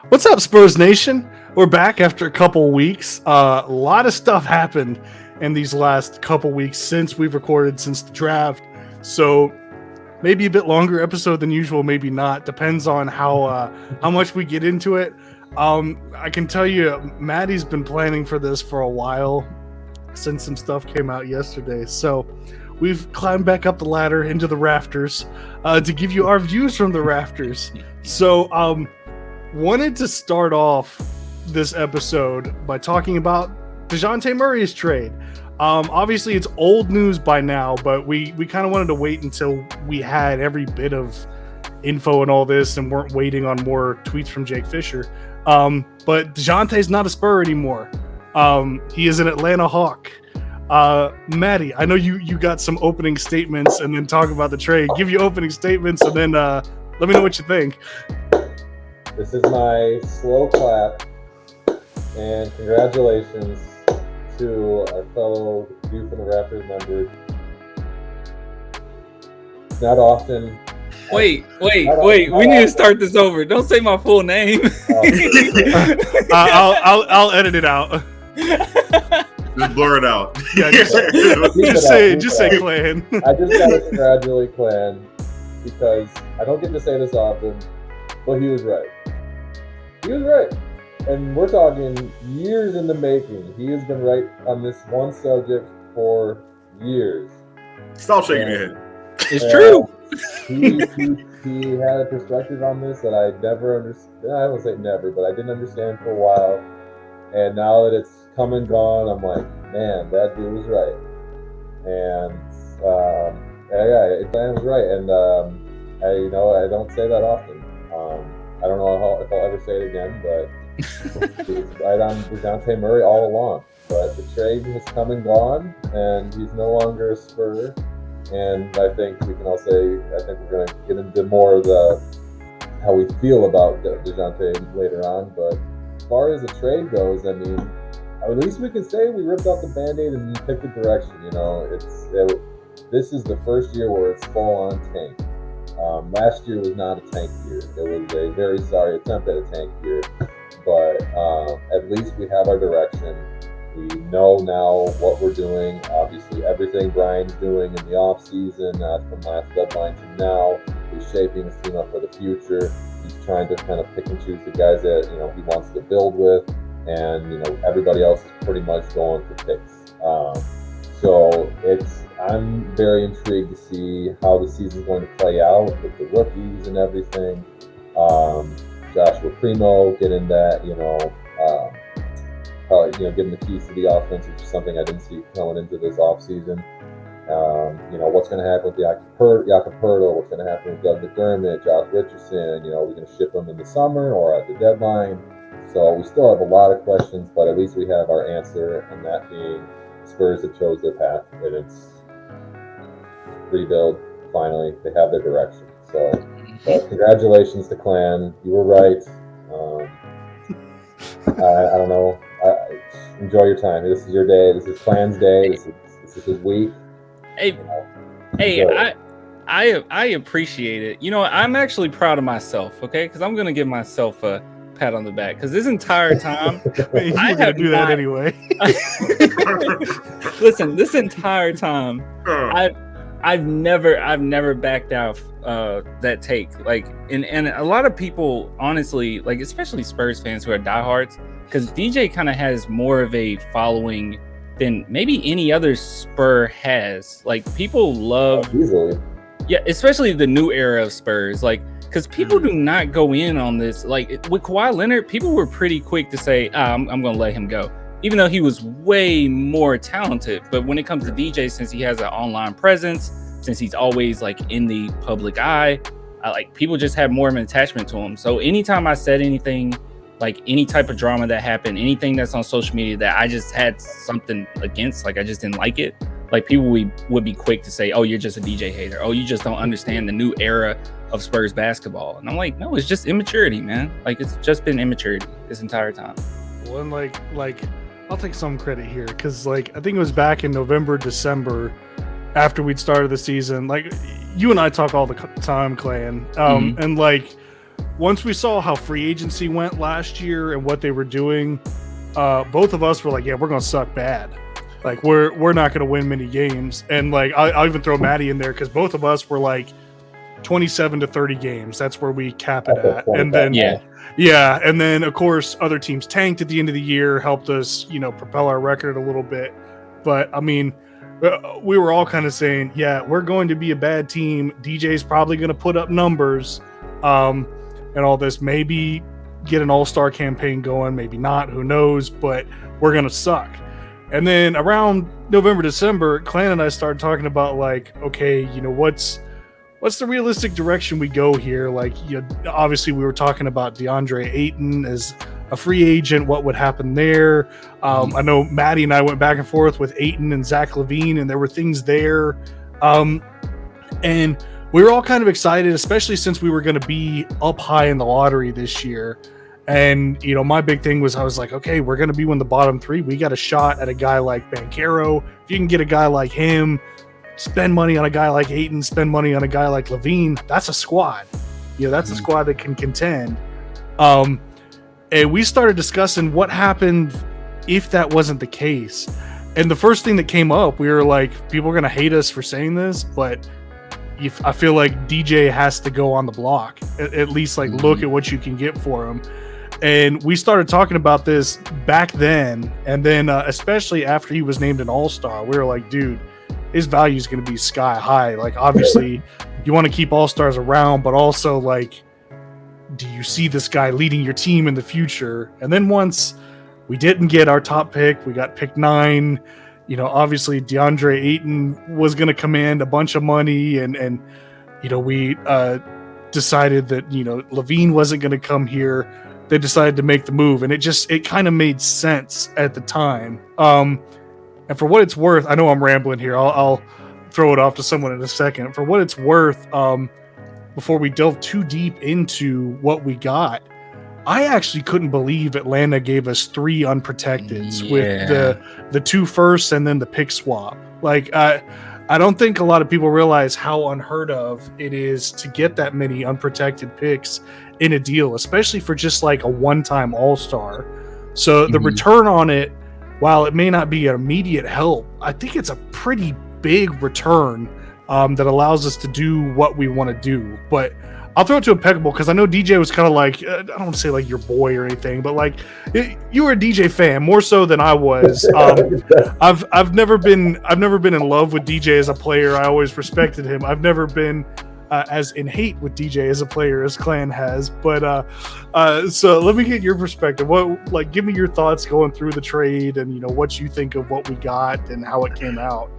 What's up, Spurs Nation? We're back after a couple weeks. A lot of stuff happened in these last couple weeks since we've recorded since the draft. So maybe a bit longer episode than usual, maybe not. Depends on how much we get into it. I can tell you, Maddie's been planning for this for a while since some stuff came out yesterday. So we've climbed back up the ladder into the rafters to give you our views from the rafters. So wanted to start off this episode by talking about Dejounte Murray's trade. Obviously, it's old news by now, but we kind of wanted to wait until we had every bit of info and all this and weren't waiting on more tweets from Jake Fisher. But Dejounte's not a Spur anymore. He is an Atlanta Hawk. Maddie, I know you got some opening statements and then talk about the trade. Give you opening statements and then let me know what you think. This is my slow clap, and congratulations to our fellow View from the Raptors members. Not often. Wait. We need to start this over. Don't say my full name. I'll edit it out. Just blur it out. Yeah, just say Clan. I just gotta congratulate Clan because I don't get to say this often, but he was right. He was right. And we're talking years in the making. He has been right on this one subject for years. Stop shaking your head. It's true. He had a perspective on this that I never understood. I don't say never, but I didn't understand for a while. And now that it's come and gone, I'm like, man, that dude was right. And Clan was right. And I don't say that often. I don't know if I'll ever say it again, but he's right on Dejounte Murray all along. But the trade has come and gone, and he's no longer a Spur. And I think we can all say, I think we're going to get into more of how we feel about Dejounte later on. But as far as the trade goes, I mean, at least we can say we ripped off the Band-Aid and picked a direction. You know, this is the first year where it's full on tank. Last year was not a tank year. It was a very sorry attempt at a tank year. But at least we have our direction. We know now what we're doing. Obviously, everything Brian's doing in the offseason, from last deadline to now, he's shaping his team up for the future. He's trying to kind of pick and choose the guys that he wants to build with, and everybody else is pretty much going for picks. So I'm very intrigued to see how the season's going to play out with the rookies and everything. Joshua Primo getting that, probably give him the keys to the offense, which is something I didn't see going into this offseason. What's going to happen with Jakob Poeltl, what's going to happen with Doug McDermott, Josh Richardson, we're going to ship them in the summer or at the deadline. So we still have a lot of questions, but at least we have our answer, and that being Spurs have chose their path, and it's rebuild. Finally, they have their direction. So congratulations to Clan. You were right. I don't know. Enjoy your time. This is your day. This is Clan's day. This is his week. I appreciate it. I'm actually proud of myself. Okay, because I'm gonna give myself a pat on the back because this entire time I have to do that anyway. Listen, this entire time I've never backed out that take. And a lot of people, honestly, especially Spurs fans who are diehards, because DJ kind of has more of a following than maybe any other Spur has. People love, especially the new era of Spurs. Because people do not go in on this. With Kawhi Leonard, people were pretty quick to say, I'm going to let him go, even though he was way more talented. But when it comes to DJ, since he has an online presence, since he's always in the public eye, people just have more of an attachment to him. So anytime I said anything, any type of drama that happened, anything that's on social media that I just had something against, I just didn't like it, people would be quick to say, oh, you're just a DJ hater. Oh, you just don't understand the new era of Spurs basketball. And I'm like, no, it's just immaturity, man. It's just been immaturity this entire time. Well, and I'll take some credit here because I think it was back in November, December, after we'd started the season. You and I talk all the time, Clan. And once we saw how free agency went last year and what they were doing, both of us were like, yeah, we're gonna suck bad. Like we're not gonna win many games. And like I'll even throw Maddie in there because both of us were like 27 to 30 games. That's where we cap it at. And then and then of course other teams tanked at the end of the year, helped us, propel our record a little bit. But I mean, we were all kind of saying, yeah, we're going to be a bad team. DJ's probably going to put up numbers, and all this. Maybe get an all-star campaign going, maybe not, who knows, but we're going to suck. And then around November, December, Clan and I started talking about like, okay, what's the realistic direction we go here? Like, obviously we were talking about DeAndre Ayton as a free agent, what would happen there. I know Maddie and I went back and forth with Ayton and Zach LaVine, and there were things there. And we were all kind of excited, especially since we were going to be up high in the lottery this year. And, my big thing was I was like, okay, we're going to be one of the bottom three. We got a shot at a guy like Banchero. If you can get a guy like him, spend money on a guy like Ayton, spend money on a guy like LaVine, that's a squad. That's a squad that can contend. And we started discussing what happened if that wasn't the case. And the first thing that came up, we were like, people are going to hate us for saying this, but I feel like DJ has to go on the block. At least like look at what you can get for him. And we started talking about this back then. And then especially after he was named an all-star, we were like, dude, his value is going to be sky high. Like, obviously you want to keep all-stars around, but also like, do you see this guy leading your team in the future? And then once we didn't get our top pick, we got pick 9. Obviously DeAndre Ayton was going to command a bunch of money, and we decided that LaVine wasn't going to come here. They decided to make the move, and it kind of made sense at the time. And for what it's worth, I know I'm rambling here. I'll throw it off to someone in a second. For what it's worth, before we delve too deep into what we got, I actually couldn't believe Atlanta gave us 3 unprotecteds with the 2 firsts and then the pick swap. Like, I don't think a lot of people realize how unheard of it is to get that many unprotected picks in a deal, especially for just like a one-time all-star. So the return on it, while it may not be an immediate help, I think it's a pretty big return that allows us to do what we want to do. But I'll throw it to Impeccable because I know DJ was kind of like, I don't want to say like your boy or anything, but like you were a DJ fan more so than I was. I've never been in love with DJ as a player. I always respected him. I've never been as in hate with DJ as a player as Clan has. But so let me get your perspective. Give me your thoughts going through the trade and what you think of what we got and how it came out.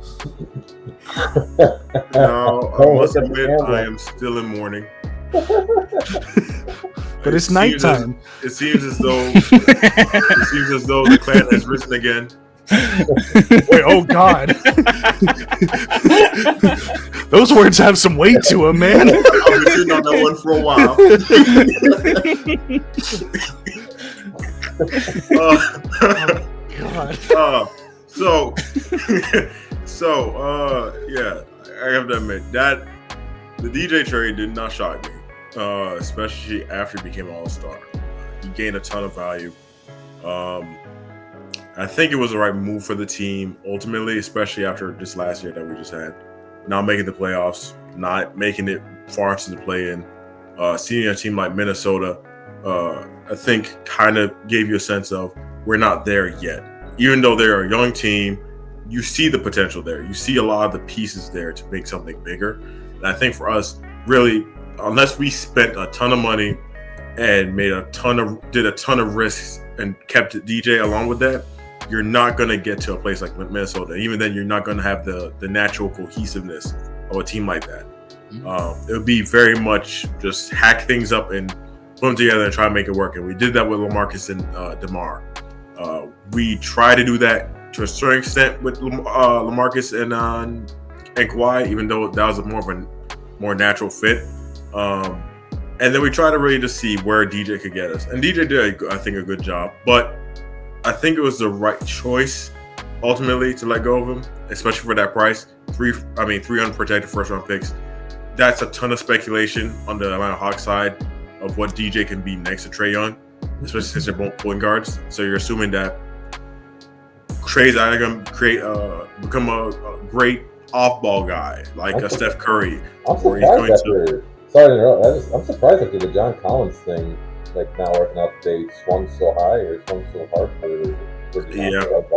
I must admit I am still in mourning. But it's nighttime. It seems as though the Clan has risen again. Wait, oh God. Those words have some weight to them, man. I've been sitting on that one for a while. God. Yeah, I have to admit that the DJ trade did not shock me, especially after he became an all-star. He gained a ton of value. I think it was the right move for the team ultimately, especially after this last year that we just had. Not making the playoffs, not making it far into the play-in. Seeing a team like Minnesota, I think kind of gave you a sense of we're not there yet. Even though they're a young team, you see the potential there. You see a lot of the pieces there to make something bigger. And I think for us, really, unless we spent a ton of money and did a ton of risks and kept DJ along with that, you're not going to get to a place like Minnesota. Even then, you're not going to have the natural cohesiveness of a team like that. It would be very much just hack things up and put them together and try to make it work. And we did that with LaMarcus and DeMar. We try to do that to a certain extent with LaMarcus and Kawhi, even though that was a more natural fit. And then we try to really just see where DJ could get us. And DJ did, I think, a good job. But I think it was the right choice ultimately to let go of him, especially for that price. 3 unprotected first-round picks. That's a ton of speculation on the Atlanta Hawks side. of what DJ can be next to Trae Young, especially since they're both point guards. So you're assuming that Trae's either going to become a great off-ball guy like a Steph Curry, I'm or he's going to. Sorry to interrupt. I'm surprised after the John Collins thing, like not working out, they swung so high or swung so hard for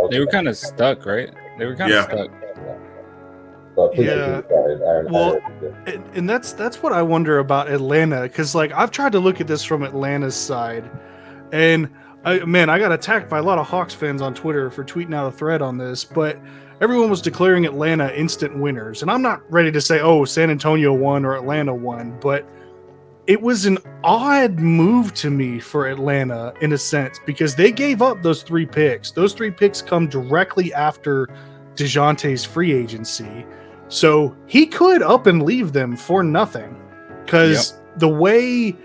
They were kind of stuck, right? They were kind of stuck. But and that's what I wonder about Atlanta, because like I've tried to look at this from Atlanta's side, and I got attacked by a lot of Hawks fans on Twitter for tweeting out a thread on this, but everyone was declaring Atlanta instant winners, and I'm not ready to say, oh, San Antonio won or Atlanta won, but it was an odd move to me for Atlanta in a sense, because they gave up those 3 picks. Those 3 picks come directly after Dejounte's free agency. So he could up and leave them for nothing, because the way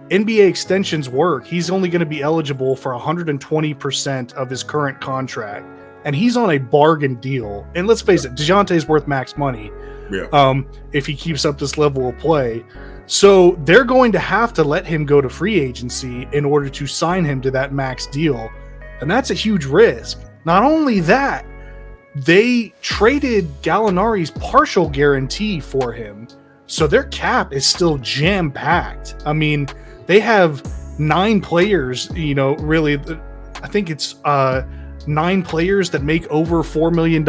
NBA extensions work, he's only going to be eligible for 120% of his current contract, and he's on a bargain deal. And let's face it, Dejounte's worth max money if he keeps up this level of play. So they're going to have to let him go to free agency in order to sign him to that max deal, and that's a huge risk. Not only that, they traded Gallinari's partial guarantee for him, so their cap is still jam-packed. I mean, they have 9 players, really, I think it's 9 players that make over $4 million,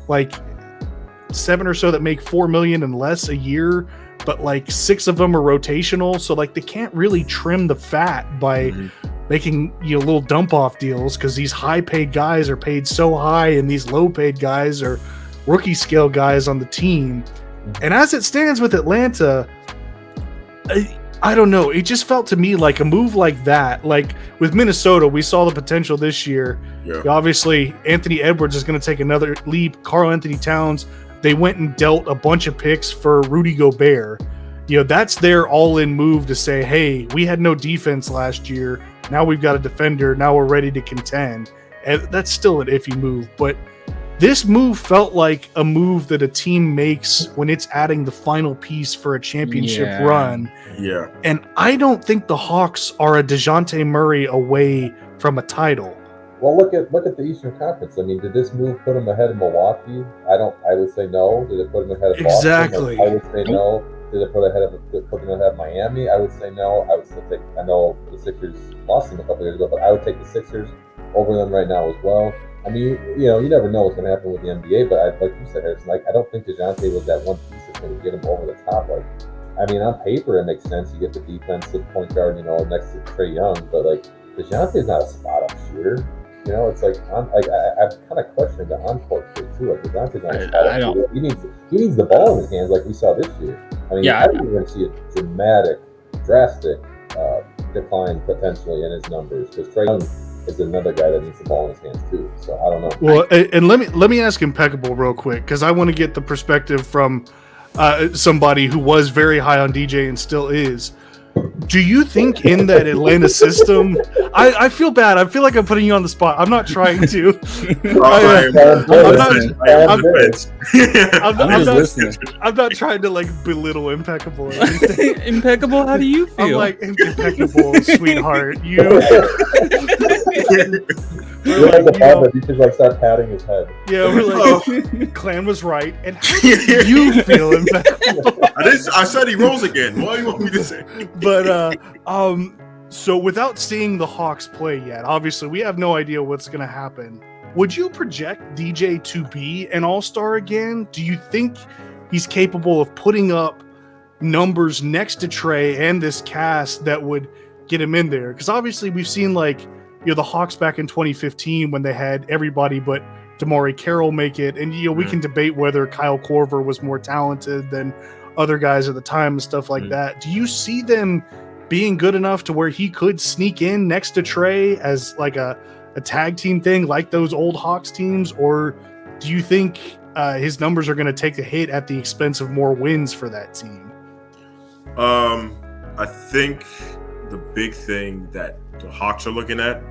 like 7 or so that make $4 million and less a year, but like 6 of them are rotational, so like they can't really trim the fat by making little dump off deals, because these high paid guys are paid so high and these low paid guys are rookie scale guys on the team. And as it stands with Atlanta, I don't know, it just felt to me like a move like that, like with Minnesota, we saw the potential this year. Obviously Anthony Edwards is going to take another leap. Karl Anthony Towns, they went and dealt a bunch of picks for Rudy Gobert. That's their all-in move to say, hey, we had no defense last year, now we've got a defender, now we're ready to contend. And that's still an iffy move, but this move felt like a move that a team makes when it's adding the final piece for a championship run. And I don't think the Hawks are a Dejounte Murray away from a title. Well, look at the Eastern Conference. I mean, did this move put them ahead of Milwaukee? I would say no. Did it put them ahead of Boston? Exactly. I would say no. Did it put them ahead of Miami? I would say no. I would still take. I know the Sixers lost them a couple years ago, but I would take the Sixers over them right now as well. I mean, you never know what's going to happen with the NBA, but like you said, Harrison, like I don't think Dejounte was that one piece that's going to get him over the top. Like, I mean, on paper it makes sense. You get the defensive point guard, next to Trae Young, but like Dejounte is not a spot up shooter. It's like I'm kind of questioning the on-court play too. Like Dejounte's not a spot up shooter. He needs the ball in his hands like we saw this year. I mean, I think we're going to see a drastic decline potentially in his numbers, because Trae Young is another guy that needs the ball in his hands too. So I don't know. Well, and let me ask Impeccable real quick, because I want to get the perspective from somebody who was very high on DJ and still is. Do you think in that Atlanta system, I feel bad. I feel like I'm putting you on the spot. I'm not trying to. I'm not trying to like belittle Impeccable. Impeccable, how do you feel? I'm like, Impeccable, sweetheart. You're like the father. You should like start patting his head. Yeah, we're like, Clan was right. And how do you feel, Impeccable? I said he rolls again. What do you want me to say? But so without seeing the Hawks play yet, obviously we have no idea what's going to happen. Would you project DJ to be an all-star again? Do you think he's capable of putting up numbers next to Trae and this cast that would get him in there? Because obviously we've seen like the Hawks back in 2015 when they had everybody but Damari Carroll make it, and we can debate whether Kyle Korver was more talented than other guys at the time and stuff like that. Do you see them being good enough to where he could sneak in next to Trae as like a tag team thing like those old Hawks teams, or do you think his numbers are going to take a hit at the expense of more wins for that team? I think the big thing that the Hawks are looking at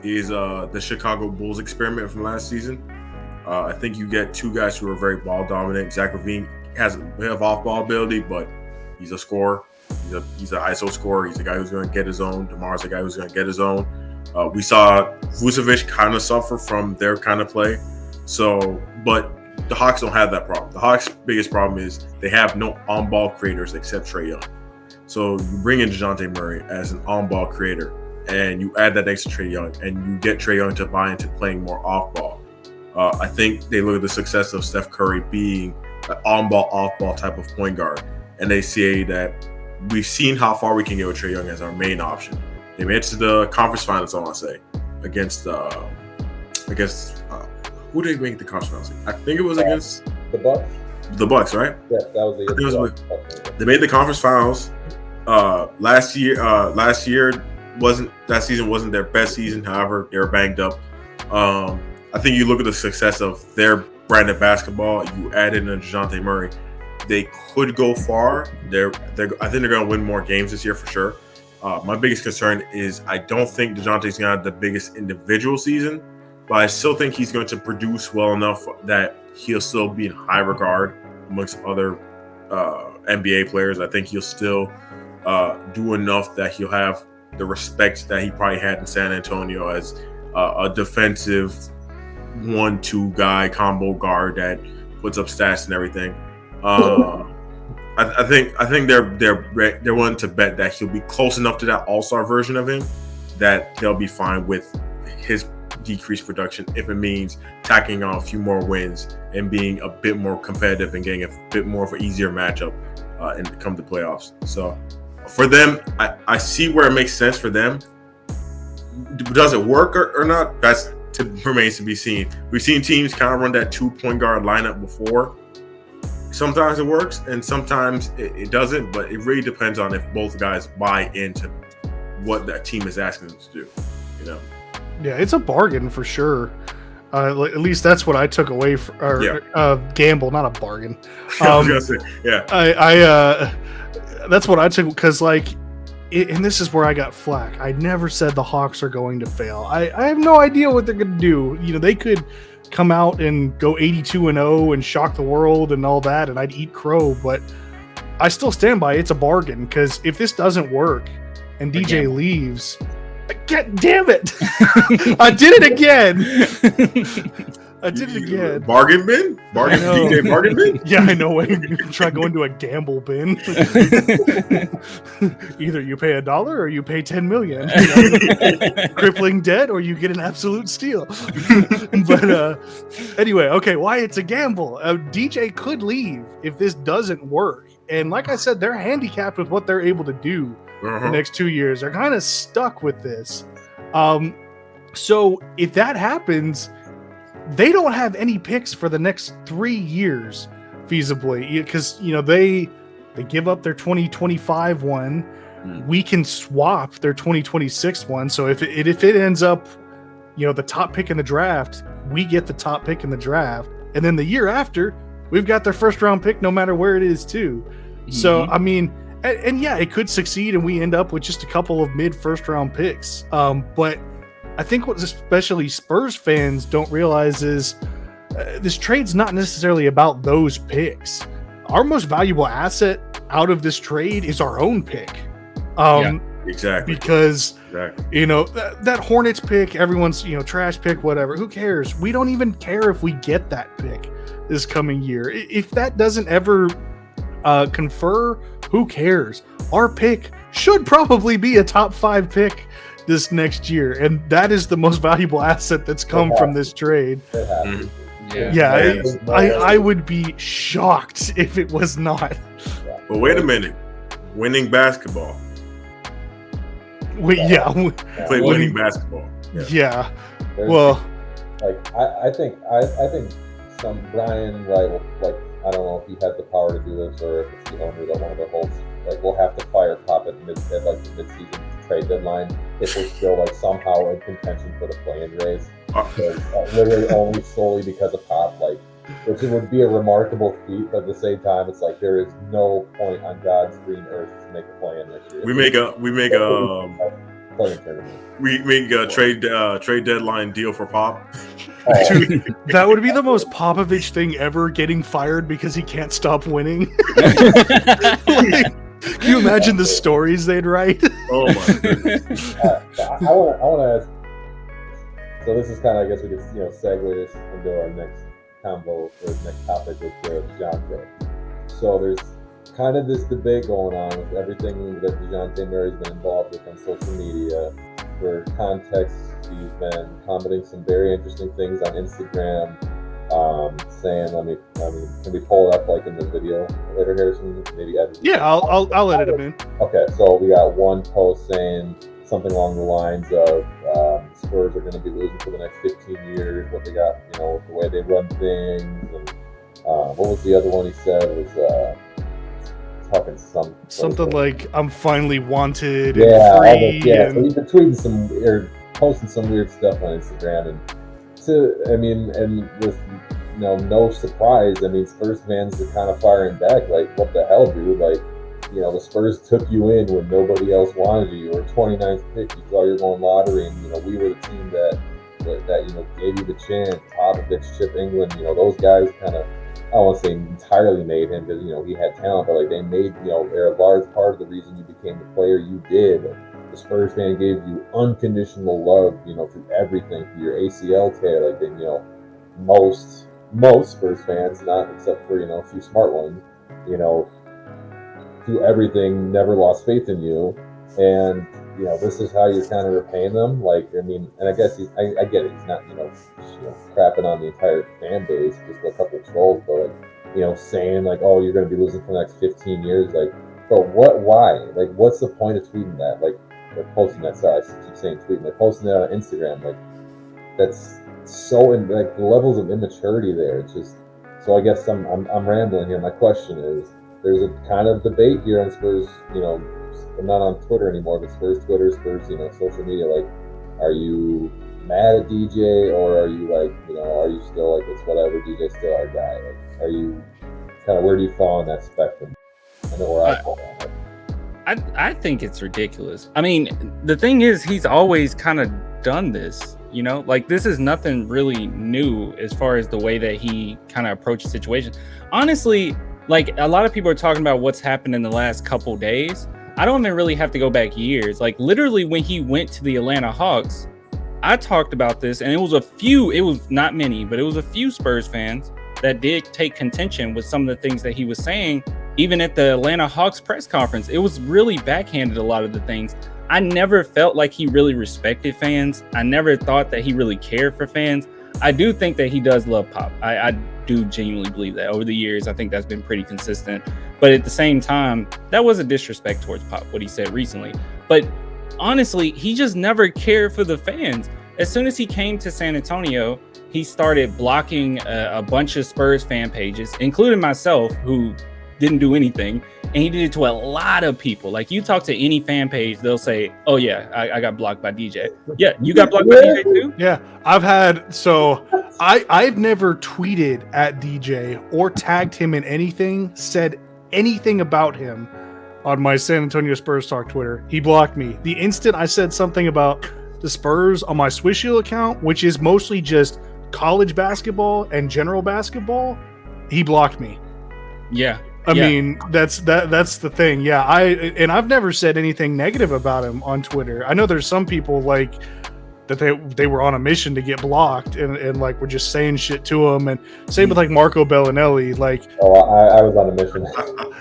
is the Chicago Bulls experiment from last season. I think you get 2 guys who are very ball dominant. Zach LaVine has a bit of off-ball ability, but he's a scorer. He's He's an ISO scorer. He's a guy who's going to get his own. DeMar's a guy who's going to get his own. We saw Vucevic kind of suffer from their kind of play. So, but the Hawks don't have that problem. The Hawks' biggest problem is they have no on-ball creators except Trae Young. So you bring in Dejounte Murray as an on-ball creator, and you add that next to Trae Young, and you get Trae Young to buy into playing more off-ball. I think they look at the success of Steph Curry being an on-ball, off-ball type of point guard, and they say that we've seen how far we can get with Trae Young as our main option. They made it to the conference finals, I want to say, against who did they make the conference finals? I think it was against the Bucks. The Bucks, right? Yeah, that was the Bucks. They made the conference finals. Last season wasn't their best season. However, they were banged up. I think you look at the success of their brand of basketball. You add in a Dejounte Murray, they could go far. I think they're going to win more games this year for sure. My biggest concern is I don't think DeJounte's going to have the biggest individual season, but I still think he's going to produce well enough that he'll still be in high regard amongst other NBA players. I think he'll still do enough that he'll have the respect that he probably had in San Antonio as a defensive 1-2 guy, combo guard that puts up stats and everything. I think they're willing to bet that he'll be close enough to that all-star version of him that they'll be fine with his decreased production if it means tacking on a few more wins and being a bit more competitive and getting a bit more of an easier matchup and come to playoffs. So for them, I see where it makes sense for them. Does it work or not? That's remains to be seen. We've seen teams kind of run that 2-point guard lineup before. Sometimes it works and sometimes it doesn't, but it really depends on if both guys buy into what that team is asking them to do. You know? Yeah, it's a bargain for sure. At least that's what I took away from gamble, not a bargain. I was gonna say, yeah. I that's what I took because and this is where I got flack. I never said the Hawks are going to fail. I have no idea what they're going to do. You know, they could come out and go 82-0 and shock the world and all that, and I'd eat crow. But I still stand by it's a bargain because if this doesn't work and DJ leaves, God damn it! I did it again. Bargain bin? DJ bargain bin? Yeah, I know. Try going to a gamble bin. Either you pay $1 or you pay 10 million. Crippling debt, or you get an absolute steal. But anyway, okay, why it's a gamble? DJ could leave if this doesn't work, and like I said, they're handicapped with what they're able to do the next 2 years. They're kind of stuck with this. So if that happens, they don't have any picks for the next 3 years, feasibly, because they give up their 2025 one. We can swap their 2026 one. So if it ends up, the top pick in the draft, we get the top pick in the draft, and then the year after, we've got their first round pick, no matter where it is, too. Mm-hmm. So I mean, and yeah, it could succeed, and we end up with just a couple of mid first round picks. But I think what especially Spurs fans don't realize is this trade's not necessarily about those picks. Our most valuable asset out of this trade is our own pick. Exactly. Because, that Hornets pick, everyone's, trash pick, whatever. Who cares? We don't even care if we get that pick this coming year. If that doesn't ever confer, who cares? Our pick should probably be a top 5 pick this next year, and that is the most valuable asset that's come from this trade. I would be shocked if it was not. But wait a minute, winning basketball. Play winning basketball. Yeah. Well, I think some Brian, right? I don't know if he had the power to do this or if it's the owner that wanted to hold. We'll have to fire Pop at the mid-season trade deadline if we're still somehow in contention for the play-in race. Literally only solely because of Pop, which it would be a remarkable feat, but at the same time, it's there is no point on God's green earth to make a play-in this year. We make a trade deadline deal for Pop. Dude, that would be the most Popovich thing ever, getting fired because he can't stop winning. Can you imagine the stories they'd write? Oh my goodness. I want to ask. So this is kind of, I guess we could segue this into our next combo or next topic with Dejounte. So there's kind of this debate going on with everything that Dejounte Murray's been involved with on social media. For context, he's been commenting some very interesting things on Instagram, saying, can we pull it up like in the video later, Harrison? Maybe edit it. Yeah, I'll edit him in. Okay, so we got one post saying something along the lines of Spurs are going to be losing for the next 15 years. What they got, the way they run things, and what was the other one he said was talking something like I'm finally wanted and free. So he's been tweeting or posting some weird stuff on Instagram, and with no surprise, Spurs fans are kind of firing back. Like, what the hell, dude? Like, the Spurs took you in when nobody else wanted you. You were 29th pick. You thought you were going lottery, and we were the team that gave you the chance. Popovich, Chip England, those guys kind of, I don't want to say entirely made him because he had talent, but like they made they're a large part of the reason you became the player you did. The Spurs fan gave you unconditional love, through everything, through your ACL tear. Like most Spurs fans, not except for a few smart ones, through everything, never lost faith in you, and this is how you're kind of repaying them. Like, and I guess I get it. He's not crapping on the entire fan base, just a couple of trolls, but like saying like, oh, you're going to be losing for the next 15 years. Like, but what? Why? Like, what's the point of tweeting that? Like, they're posting that. Sorry, I keep saying tweeting. They're posting that on Instagram. Like, that's so like the levels of immaturity there. It's just so. I guess I'm rambling here. My question is, there's a kind of debate here on Spurs. I'm not on Twitter anymore, but Spurs Twitter, Spurs, social media. Like, are you mad at DJ, or are you like, are you still like, it's whatever, DJ's still our guy? Like, are you kind of, where do you fall on that spectrum? I know where I fall on it. I think it's ridiculous. The thing is, he's always kind of done this, like this is nothing really new as far as the way that he kind of approaches situations. Honestly, like a lot of people are talking about what's happened in the last couple days. I don't even really have to go back years. Like literally when he went to the Atlanta Hawks, I talked about this, and it was not many, but it was a few Spurs fans that did take contention with some of the things that he was saying, even at the Atlanta Hawks press conference. It was really backhanded, a lot of the things. I never felt like he really respected fans. I never thought that he really cared for fans. I do think that he does love Pop. I do genuinely believe that. Over the years, I think that's been pretty consistent. But at the same time, that was a disrespect towards Pop, what he said recently. But honestly, he just never cared for the fans. As soon as he came to San Antonio, he started blocking a bunch of Spurs fan pages, including myself, who didn't do anything. And he did it to a lot of people. Like, you talk to any fan page, they'll say, oh yeah, I got blocked by DJ. Yeah, you got blocked by DJ too? Yeah, I've never tweeted at DJ or tagged him in anything, said anything about him on my San Antonio Spurs Talk Twitter. He blocked me. The instant I said something about the Spurs on my Swiss Shield account, which is mostly just college basketball and general basketball, he blocked me. Yeah. I mean, that's the thing. Yeah, I've never said anything negative about him on Twitter. I know there's some people like that they were on a mission to get blocked and like we're just saying shit to him, and same with like Marco Bellinelli. Like, I was on a mission.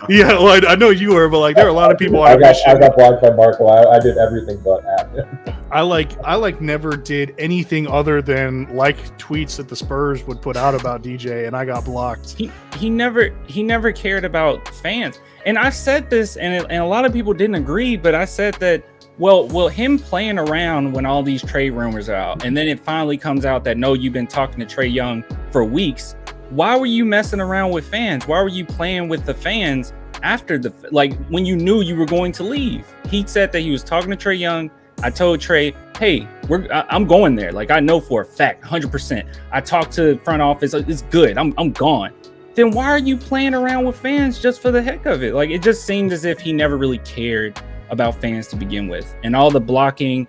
Yeah, well, I know you were, but like there are a lot of people on a mission. I got blocked by Marco. I did everything but at him. I never did anything other than like tweets that the Spurs would put out about DJ, and I got blocked. He never cared about fans, and I said this, and a lot of people didn't agree, but I said that. Well, him playing around when all these trade rumors are out, and then it finally comes out that no, you've been talking to Trae Young for weeks. Why were you messing around with fans? Why were you playing with the fans after when you knew you were going to leave? He said that he was talking to Trae Young. I told Trae, hey, I'm going there. Like, I know for a fact, 100%. I talked to the front office. It's good. I'm gone. Then why are you playing around with fans just for the heck of it? Like, it just seemed as if he never really cared about fans to begin with, and all the blocking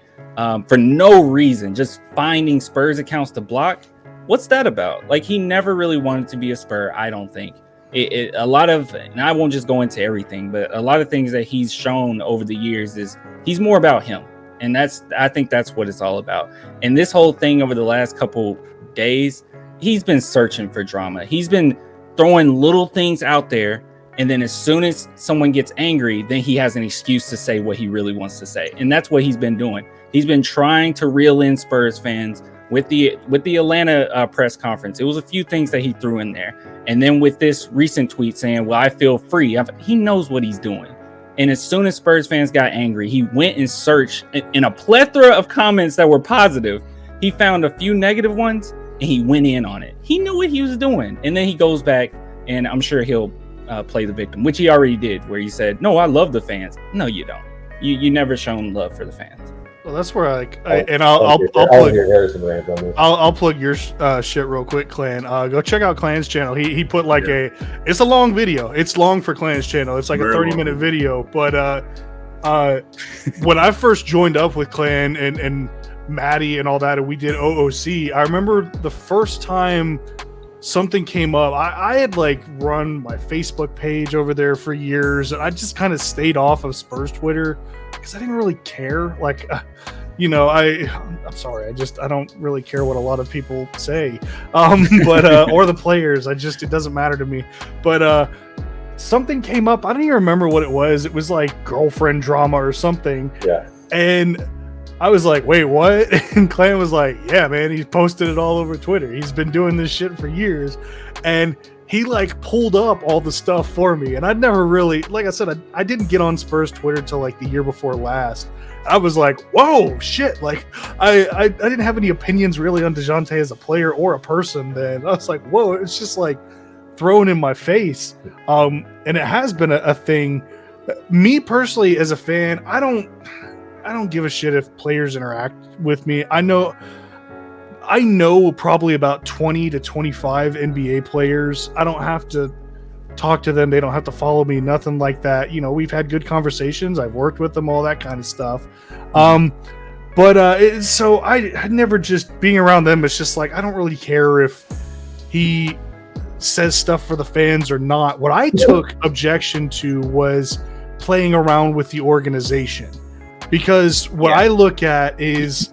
for no reason, just finding Spurs accounts to block. What's that about? Like, he never really wanted to be a Spur, I don't think. a lot of, and I won't just go into everything, but a lot of things that he's shown over the years is he's more about him. And I think that's what it's all about. And this whole thing over the last couple days, he's been searching for drama. He's been throwing little things out there. And then as soon as someone gets angry, then he has an excuse to say what he really wants to say. And that's what he's been doing. He's been trying to reel in Spurs fans with the Atlanta press conference. It was a few things that he threw in there. And then with this recent tweet saying, well, I feel free. He knows what he's doing. And as soon as Spurs fans got angry, he went and searched in a plethora of comments that were positive. He found a few negative ones and he went in on it. He knew what he was doing. And then he goes back, and I'm sure he'll play the victim, which he already did, where he said, no, I love the fans. No, you don't. You never shown love for the fans. Well, that's where I'll plug your shit real quick, Clan. Go check out Clan's channel. He put like it's a long video. It's long for Clan's channel. It's like a 30-minute video. But when I first joined up with Clan and Maddie and all that, and we did OOC, I remember the first time something came up. I had like run my Facebook page over there for years, and I just kind of stayed off of Spurs Twitter because I didn't really care. Like, I'm sorry. I don't really care what a lot of people say, but or the players. It doesn't matter to me. But something came up. I don't even remember what it was. It was like girlfriend drama or something. Yeah. And I was like, wait, what? And Clan was like, yeah, man, he's posted it all over Twitter. He's been doing this shit for years. And he like pulled up all the stuff for me. And I'd never really, like I said, I didn't get on Spurs Twitter till like the year before last. I was like, whoa, shit. Like I didn't have any opinions really on Dejounte as a player or a person then. I was like, whoa, it's just like thrown in my face. And it has been a thing. Me personally as a fan, I don't give a shit if players interact with me. I know probably about 20 to 25 NBA players. I don't have to talk to them. They don't have to follow me, nothing like that. You know, we've had good conversations. I've worked with them, all that kind of stuff. So I never just being around them. It's just like, I don't really care if he says stuff for the fans or not. What I took objection to was playing around with the organization. Because what I look at is,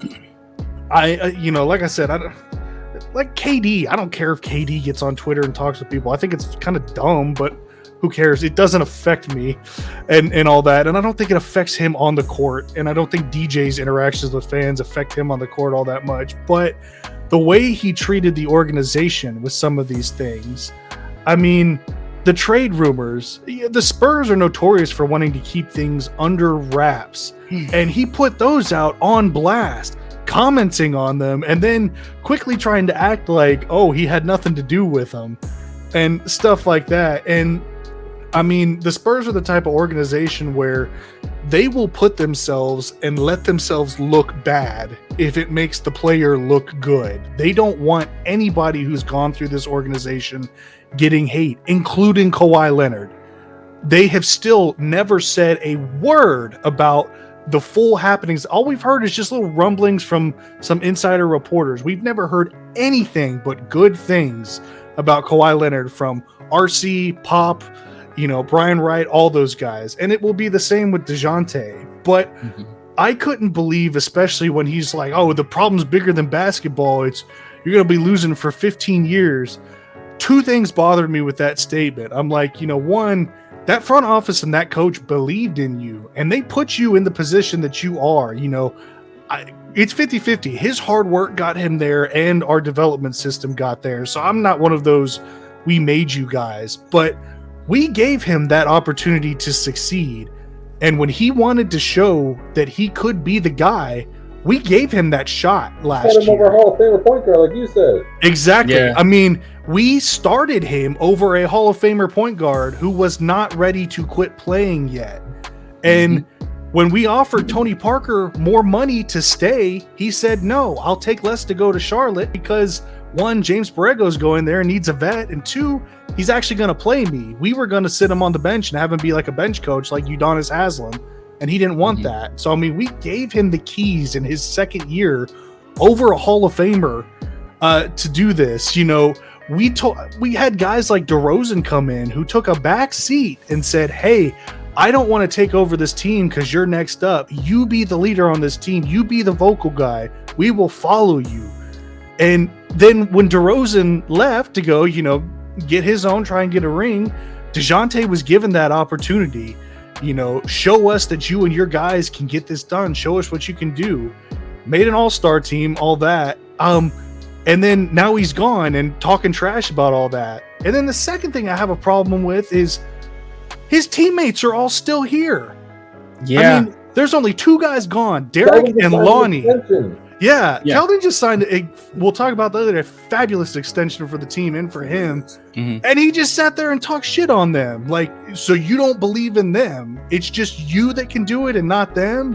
like I said, like KD. I don't care if KD gets on Twitter and talks to people. I think it's kind of dumb, but who cares? It doesn't affect me and all that. And I don't think it affects him on the court. And I don't think DJ's interactions with fans affect him on the court all that much. But the way he treated the organization with some of these things, I mean, the trade rumors, the Spurs are notorious for wanting to keep things under wraps. And he put those out on blast, commenting on them, and then quickly trying to act like, oh, he had nothing to do with them and stuff like that. And I mean, the Spurs are the type of organization where they will put themselves and let themselves look bad if it makes the player look good. They don't want anybody who's gone through this organization getting hate, including Kawhi Leonard. They have still never said a word about the full happenings. All we've heard is just little rumblings from some insider reporters. We've never heard anything but good things about Kawhi Leonard from RC, Pop, Brian Wright, all those guys. And it will be the same with Dejounte. But I couldn't believe, especially when he's like, oh, the problem's bigger than basketball. You're going to be losing for 15 years. Two things bothered me with that statement. I'm like, one, that front office and that coach believed in you, and they put you in the position that you are. It's 50-50. His hard work got him there, and our development system got there. So I'm not one of those, we made you guys, but we gave him that opportunity to succeed. And when he wanted to show that he could be the guy, we gave him that shot last year. Over Hall of Famer point guard, like you said. Exactly. Yeah. I mean, we started him over a Hall of Famer point guard who was not ready to quit playing yet. And when we offered Tony Parker more money to stay, he said, no, I'll take less to go to Charlotte because, one, James Borrego's going there and needs a vet, and two, he's actually going to play me. We were going to sit him on the bench and have him be like a bench coach like Udonis Haslem, and he didn't want that. So, I mean, we gave him the keys in his second year over a Hall of Famer to do this. we had guys like DeRozan come in who took a back seat and said, hey, I don't want to take over this team because you're next up. You be the leader on this team. You be the vocal guy. We will follow you. And then when DeRozan left to go, get his own, try and get a ring, Dejounte was given that opportunity. Show us that you and your guys can get this done. Show us what you can do. Made an all-star team, all that. And then now he's gone and talking trash about all that. And then the second thing I have a problem with is his teammates are all still here. Yeah. I mean, there's only two guys gone, Derek and Lonnie. Yeah, Keldon just signed we'll talk about the other day, a fabulous extension for the team and for him. Mm-hmm. And he just sat there and talked shit on them. Like, so you don't believe in them. It's just you that can do it and not them.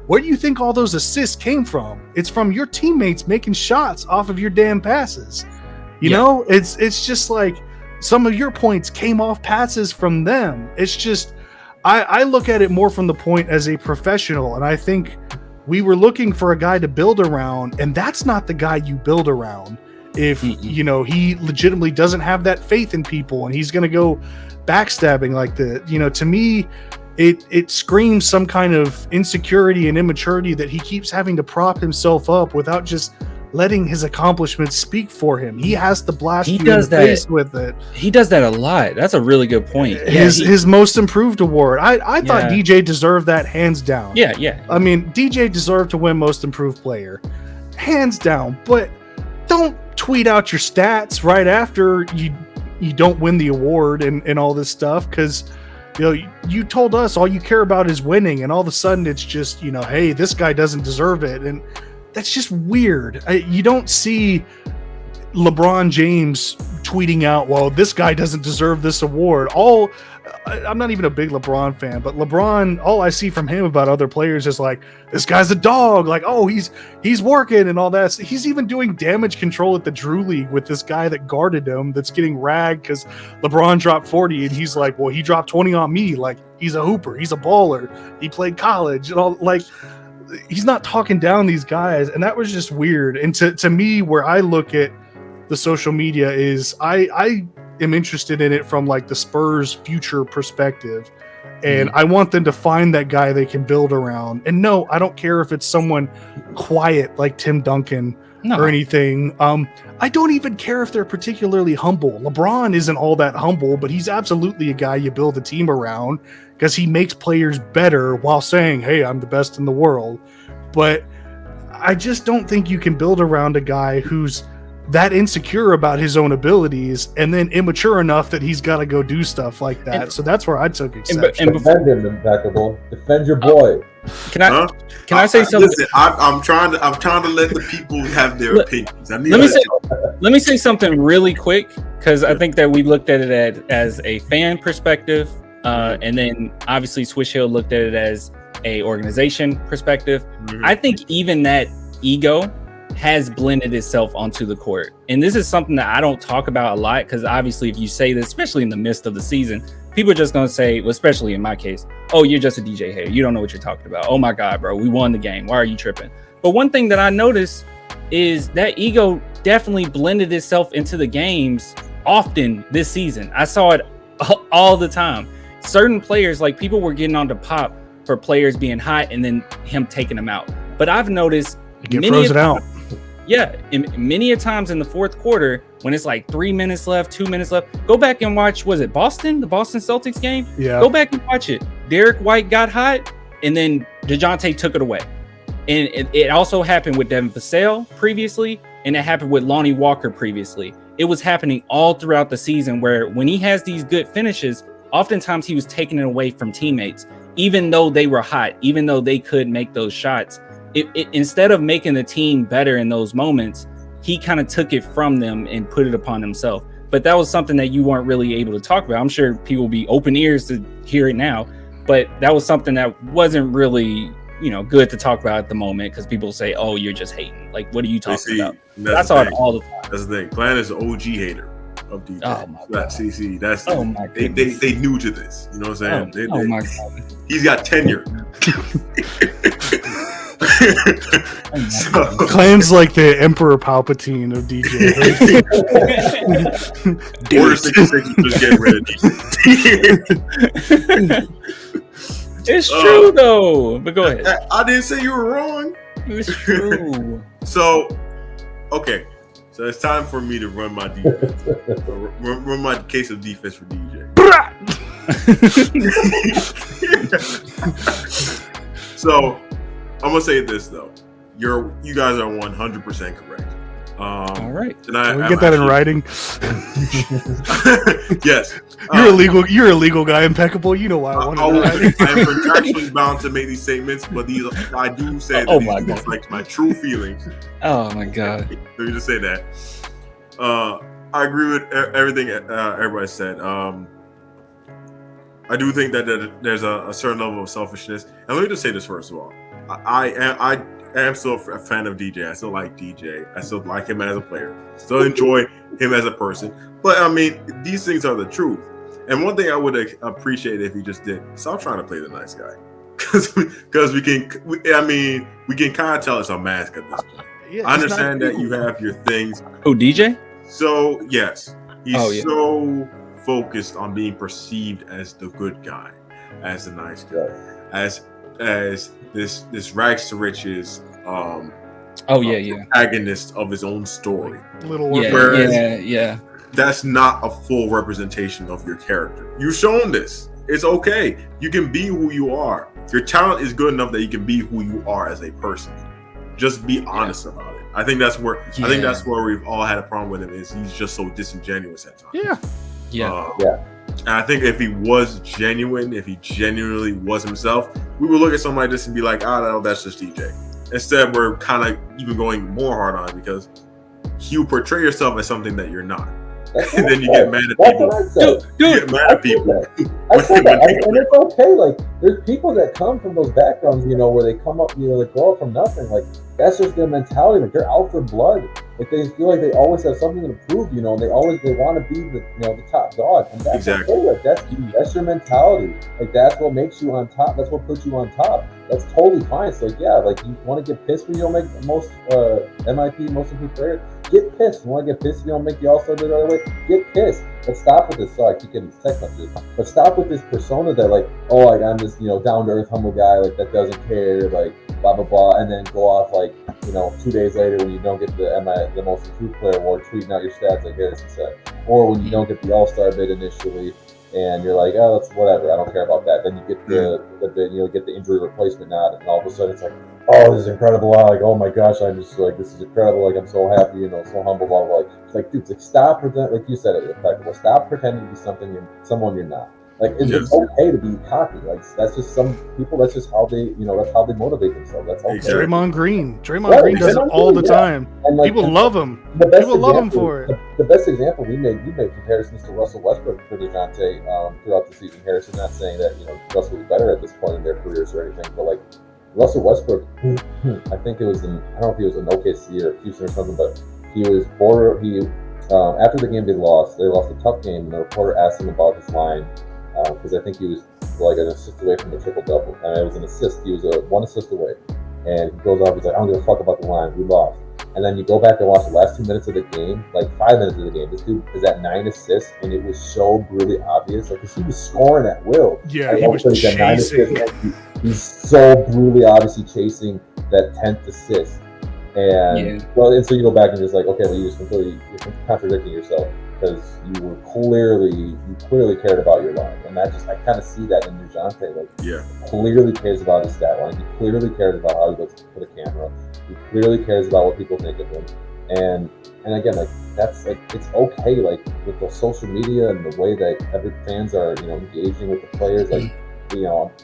Where do you think all those assists came from? It's from your teammates making shots off of your damn passes. It's just like some of your points came off passes from them. It's just, I look at it more from the point as a professional, and I think we were looking for a guy to build around, and that's not the guy you build around. If, he legitimately doesn't have that faith in people and he's going to go backstabbing like that, to me, it screams some kind of insecurity and immaturity that he keeps having to prop himself up without just letting his accomplishments speak for him. He has to blast you in the face with it. He does that a lot. That's a really good point. His most improved award. I thought DJ deserved that hands down. Yeah. I mean, DJ deserved to win most improved player. Hands down. But don't tweet out your stats right after you don't win the award and all this stuff, because you told us all you care about is winning, and all of a sudden it's just, hey, this guy doesn't deserve it. And that's just weird. You don't see LeBron James tweeting out, well, this guy doesn't deserve this award. I'm not even a big LeBron fan, but LeBron, all I see from him about other players is like, this guy's a dog. Like, oh, he's working and all that. He's even doing damage control at the Drew League with this guy that guarded him that's getting ragged because LeBron dropped 40 and he's like, well, he dropped 20 on me. Like, he's a hooper. He's a baller. He played college and all. Like, he's not talking down these guys. And that was just weird. And to me, where I look at the social media is I am interested in it from like the Spurs future perspective, and I want them to find that guy they can build around. And no, I don't care if it's someone quiet like Tim Duncan or anything. I don't even care if they're particularly humble. LeBron isn't all that humble, but he's absolutely a guy you build a team around because he makes players better while saying, hey, I'm the best in the world. But I just don't think you can build around a guy who's that insecure about his own abilities and then immature enough that he's got to go do stuff like that. So that's where I took exception. Defend him, impeccable. Defend your boy. Can I say something? Listen, I'm trying to let the people have their opinions. Let me say something really quick, because I think that we looked at it as a fan perspective, and then obviously Swish Hill looked at it as a organization perspective. I think even that ego has blended itself onto the court, and this is something that I don't talk about a lot, because obviously if you say this, especially in the midst of the season, people are just going to say, well, especially in my case, oh, you're just a DJ hater, you don't know what you're talking about, oh my god, bro, we won the game, why are you tripping? But one thing that I noticed is that ego definitely blended itself into the games often this season. I saw it all the time. Certain players, like, people were getting on to Pop for players being hot and then him taking them out. But I've noticed get frozen out. Yeah, many a times in the fourth quarter, when it's like 3 minutes left, 2 minutes left, go back and watch, was it the Boston Celtics game? Yeah. Go back and watch it. Derek White got hot, and then Dejounte took it away. And it also happened with Devin Vassell previously, and it happened with Lonnie Walker previously. It was happening all throughout the season, where when he has these good finishes, oftentimes he was taking it away from teammates, even though they were hot, even though they could make those shots. It instead of making the team better in those moments, he kind of took it from them and put it upon himself. But that was something that you weren't really able to talk about. I'm sure people will be open ears to hear it now, but that was something that wasn't really, good to talk about at the moment, because people say, oh, you're just hating. Like, what are you talking about? That's all the time. That's the thing. Clan is an OG hater of DJ. Oh my God. CC. That's my they new to this. You know what I'm saying? My God. He's got tenure. Clan's like the Emperor Palpatine of DJ. Order 66 is just getting rid of DJ. It's true though. But go ahead. I didn't say you were wrong. It's true. So, okay. So it's time for me to run my defense. run my case of defense for DJ. So I'm gonna say this though. You guys are 100% correct. All right. And Can we get that in writing? Yes. You're a legal guy, Impeccable. You know why I wanted that. I am contractually bound to make these statements, but I do say that these reflect my true feelings. Oh my God. Let me just say that. I agree with everything everybody said. I do think that there's a certain level of selfishness. And let me just say this first of all. I am still a fan of DJ. I still like DJ. I still like him as a player. Still enjoy him as a person. But I mean, these things are the truth. And one thing I would appreciate if he just did, stop trying to play the nice guy. Because we can kind of tell it's a mask at this point. Yeah, I understand that you have your things. Oh, DJ? So yes, he's so focused on being perceived as the good guy, as the nice guy, as this rags to riches protagonist of his own story. Whereas that's not a full representation of your character. You've shown this. It's okay. You can be who you are. Your talent is good enough that you can be who you are as a person. Just be honest about it. I think that's where we've all had a problem with him, is he's just so disingenuous at times. And I think if he was genuine, if he genuinely was himself, we would look at somebody just and be like, no, that's just DJ. Instead, we're kind of even going more hard on it because you portray yourself as something that you're not. And then you get mad at people. You get mad at people. I said that, and it's okay. Like, there's people that come from those backgrounds, where they come up, they grow up from nothing. Like, that's just their mentality. Like, they're out for blood. Like, they feel like they always have something to prove, and they want to be the top dog. And that's okay. Like, that's your mentality. Like, that's what makes you on top. That's what puts you on top. That's totally fine. So, like, you want to get pissed when you don't make most MIP, most of your players. Get pissed. You want to get pissed if you don't make the All-Star the other way? Get pissed. But stop with this. Sorry, I keep getting these text messages. But stop with this persona that, like, I'm this, down-to-earth, humble guy, like, that doesn't care, like, blah, blah, blah, and then go off, like, 2 days later when you don't get the Most Improved Player Award, tweeting out your stats like Harrison said. Or when you don't get the All-Star bid initially, and you're like, that's whatever, I don't care about that. Then you get the bid, get the injury replacement nod, and all of a sudden it's like, oh, this is incredible. Like, oh my gosh, I'm just like, this is incredible. Like, I'm so happy, so humble, blah, blah, blah. It's like, dude, stop pretending, like you said it, Impeccable. Stop pretending to be someone you're not. Like, it's okay to be cocky. Like, that's just some people. That's just how they, that's how they motivate themselves. That's okay. Draymond Green does it all the time. And like, people love him. People love him for it. The best example we made comparisons to Russell Westbrook for Dejounte throughout the season. Harrison, not saying that Russell was better at this point in their careers or anything, but like Russell Westbrook, I think it was I don't know if he was in OKC or Houston or something, but he was after the game they lost a tough game, and the reporter asked him about his line. Because I think he was like an assist away from the triple-double. And it was an assist. He was one assist away. And he goes off, he's like, I don't give a fuck about the line. We lost. And then you go back and watch the last 2 minutes of the game, like 5 minutes of the game. This dude is at 9 assists, and it was so really obvious. Like, because he was scoring at will. Yeah, he was chasing. He's so brutally obviously chasing that 10th assist. And so you go back and just like, okay, well, you're contradicting yourself. Because you clearly cared about your line, and I kind of see that in Dejounte. Like, he clearly cares about his stat line. He clearly cares about how he looks for the camera. He clearly cares about what people think of him. And again, like, that's like, it's okay. Like, with the social media and the way that fans are, engaging with the players. Like,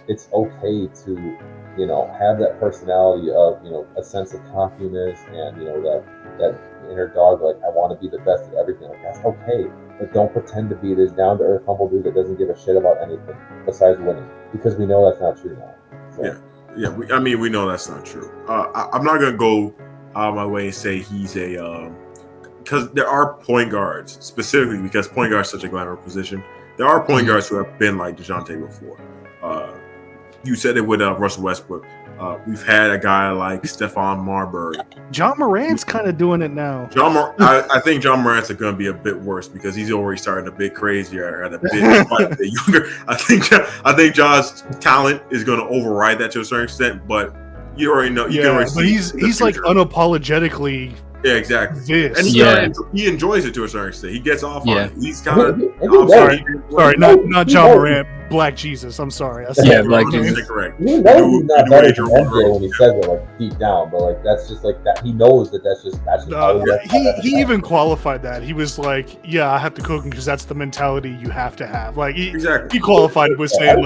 it's okay to, have that personality of, a sense of cockiness and that inner dog, like, I want to be the best at everything. Like, that's okay, but don't pretend to be this down-to-earth, humble dude that doesn't give a shit about anything besides winning, because we know that's not true now. So. We know that's not true. I'm not gonna go out of my way and say he's because there are point guards, specifically because point guard is such a glamour position. There are point guards who have been like Dejounte before. You said it with Russell Westbrook. We've had a guy like Stephon Marbury. John Morant's kind of doing it now. I think John Morant's going to be a bit worse because he's already starting a bit crazier and a bit younger. I think John's talent is going to override that to a certain extent, but you already know. You can already but he's like unapologetically. Yeah, exactly. This. And he enjoys it to a certain extent. He gets off on it. He's kind of sorry, not John Morant, Black Jesus. I'm sorry. Black Jesus. Correct. He knows he's not better than MJ when he says it like deep down, but like that's just like that. He knows that's just how he even qualified that. He was like, "Yeah, I have to cook him because that's the mentality you have to have." Like he qualified it with saying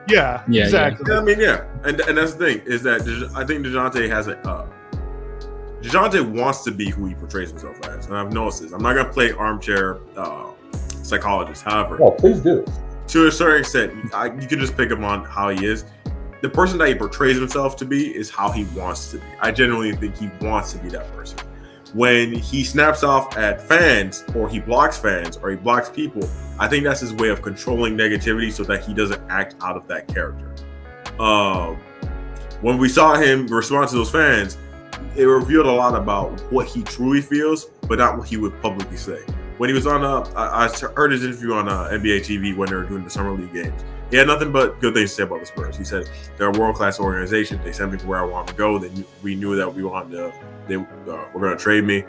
yeah, exactly. Yeah, I mean, and that's the thing is that I think Dejounte has Dejounte wants to be who he portrays himself as, and I've noticed this. I'm not going to play armchair psychologist. However, please do. To a certain extent, you can just pick him on how he is. The person that he portrays himself to be is how he wants to be. I genuinely think he wants to be that person. When he snaps off at fans, or he blocks fans, or he blocks people, I think that's his way of controlling negativity so that he doesn't act out of that character. When we saw him respond to those fans, it revealed a lot about what he truly feels, but not what he would publicly say. When he was on, I heard his interview on NBA TV when they were doing the summer league games. He had nothing but good things to say about the Spurs. He said they're a world-class organization. They sent me to where I wanted to go. We knew that we wanted to. They were going to trade me.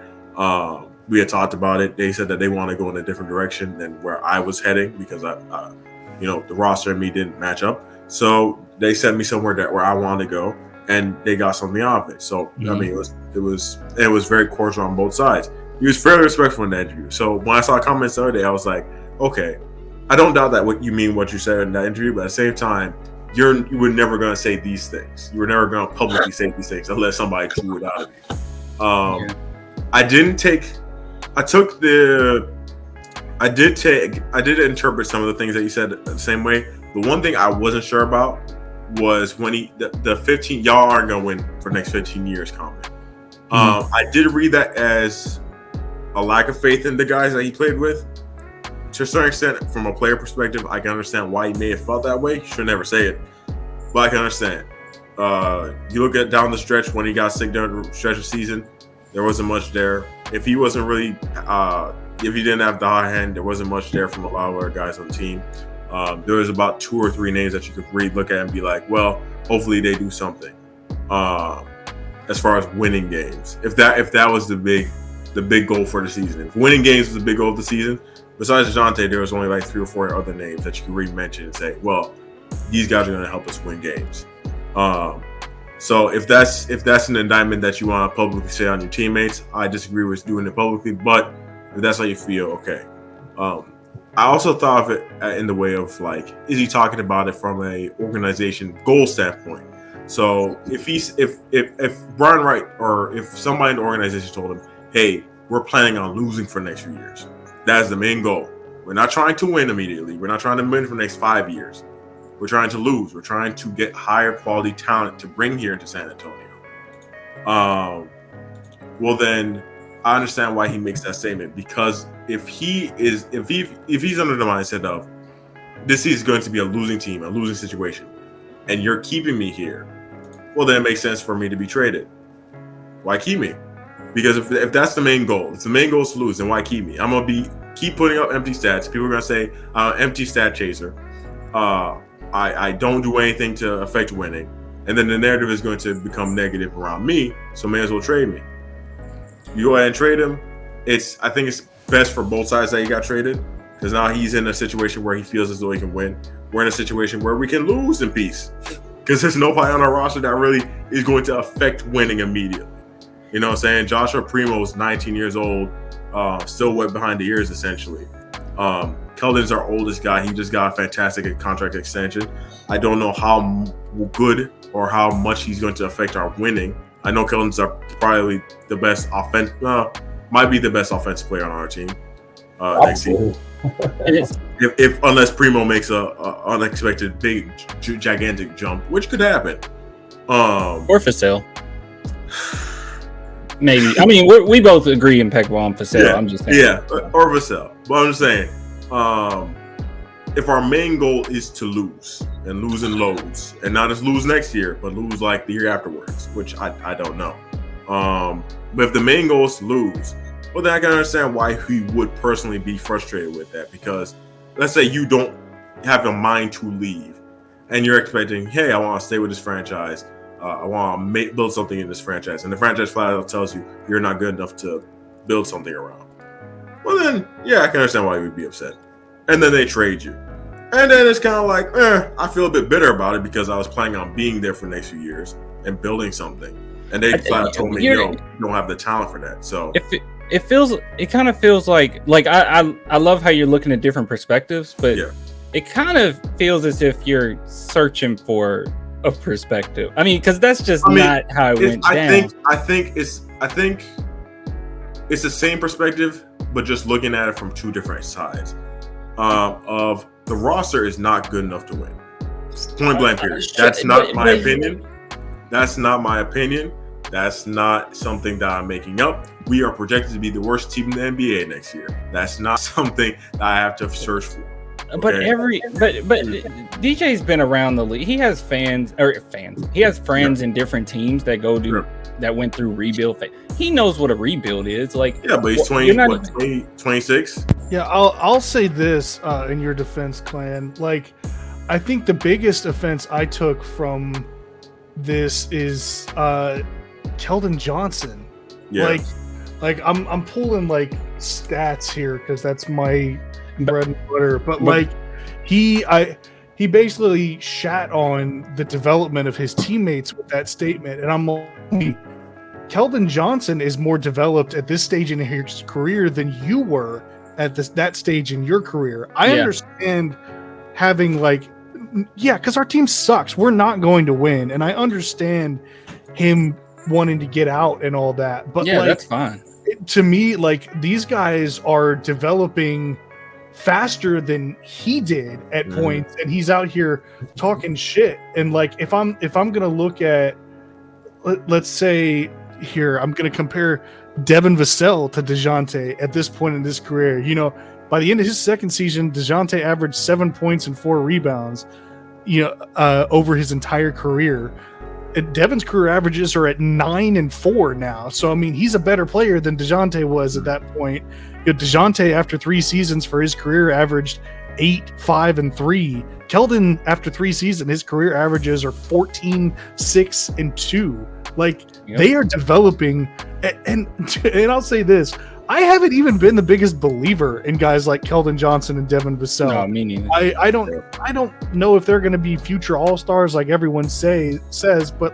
We had talked about it. They said that they want to go in a different direction than where I was heading because the roster and me didn't match up. So they sent me somewhere where I wanted to go. And they got something out of it. So I mean, it was very cordial on both sides. He was fairly respectful in the interview. So when I saw comments the other day, I was like, okay, I don't doubt that what you said in that interview, but at the same time, you were never going to say these things. You were never going to publicly say these things unless somebody threw it out of you. I did interpret some of the things that you said the same way. The one thing I wasn't sure about was when the 15 y'all aren't gonna win for the next 15 years comment. I did read that as a lack of faith in the guys that he played with. To a certain extent, from a player perspective, I can understand why he may have felt that way. He should never say it, but I can understand. You look at down the stretch when he got sick during the stretch of season, there wasn't much there. If he wasn't really, if he didn't have the high hand, there wasn't much there from a lot of other guys on the team. There was about 2 or 3 names that you could look at and be like, well, hopefully they do something. As far as winning games, if that was the big goal for the season, if winning games was the big goal of the season, besides Dejounte, there was only like 3 or 4 other names that you could mention and say, well, these guys are going to help us win games. So if that's an indictment that you want to publicly say on your teammates, I disagree with doing it publicly. But if that's how you feel, okay. I also thought of it in the way of like, is he talking about it from a organization goal standpoint? So if Brian Wright or if somebody in the organization told him, hey, we're planning on losing for the next few years. That's the main goal. We're not trying to win immediately. We're not trying to win for the next 5 years. We're trying to lose. We're trying to get higher quality talent to bring here into San Antonio. Well, then I understand why he makes that statement, because if he's under the mindset of this is going to be a losing team, a losing situation, and you're keeping me here, well, then it makes sense for me to be traded. Why keep me? Because if that's the main goal, if the main goal is to lose, then why keep me? I'm gonna keep putting up empty stats. People are gonna say empty stat chaser. I don't do anything to affect winning, and then the narrative is going to become negative around me. So may as well trade me. You go ahead and trade him. I think it's best for both sides that he got traded, because now he's in a situation where he feels as though he can win. We're in a situation where we can lose in peace, because there's nobody on our roster that really is going to affect winning immediately. You know what I'm saying? Joshua Primo's 19 years old, still wet behind the ears, essentially. Keldon's our oldest guy. He just got a fantastic contract extension. I don't know how good or how much he's going to affect our winning. I know Keldon's probably the best might be the best offensive player on our team next season. if unless Primo makes a unexpected big gigantic jump, which could happen. Or for sale. Maybe. I mean, we both agree impeccable on Vassell. Yeah, I'm just saying. Yeah, or Vassell. But I'm just saying, if our main goal is to lose and lose in loads, and not just lose next year, but lose like the year afterwards, which I don't know. But if the main goal is to lose, well, then I can understand why he would personally be frustrated with that. Because let's say you don't have a mind to leave, and you're expecting, hey, I want to stay with this franchise. I want to build something in this franchise, and the franchise flat out tells you you're not good enough to build something around. Well, then, yeah, I can understand why you would be upset. And then they trade you. And then it's kind of like, I feel a bit bitter about it because I was planning on being there for the next few years and building something. And they flat told me, you don't have the talent for that. So it kind of feels like I love how you're looking at different perspectives, but it kind of feels as if you're searching for a perspective. I mean, because that's just not how it went down. I think it's the same perspective, but just looking at it from two different sides. Of the roster is not good enough to win. Point blank period. That's not my opinion. That's not my opinion. That's not something that I'm making up. We are projected to be the worst team in the NBA next year. That's not something that I have to search for. Okay? But DJ's been around the league. He has fans. He has friends in different teams that that went through rebuild phase. He knows what a rebuild is. Like, yeah, but he's 26. Yeah, I'll say this in your defense, Clan. Like, I think the biggest offense I took from this is Keldon Johnson. Yeah. Like I'm pulling like stats here because that's my bread and butter. But like he basically shat on the development of his teammates with that statement, and I'm like, Keldon Johnson is more developed at this stage in his career than you were at that stage in your career. I understand having because our team sucks. We're not going to win, and I understand him wanting to get out and all that. But that's fine. To me, these guys are developing faster than he did at points, and he's out here talking shit. And if I'm gonna look at, let's say here, I'm gonna compare Devin Vassell to Dejounte at this point in his career. By the end of his second season, Dejounte averaged 7 points and 4 rebounds, over his entire career. Devin's career averages are at 9 and 4 now. So, I mean, he's a better player than Dejounte was at that point. Dejounte, after 3 seasons for his career, averaged 8, 5, and 3. Keldon, after 3 seasons, his career averages are 14, 6, and 2. They are developing. And I'll say this. I haven't even been the biggest believer in guys like Keldon Johnson and Devin Vassell. No, me neither. I don't know if they're going to be future all-stars like everyone says, but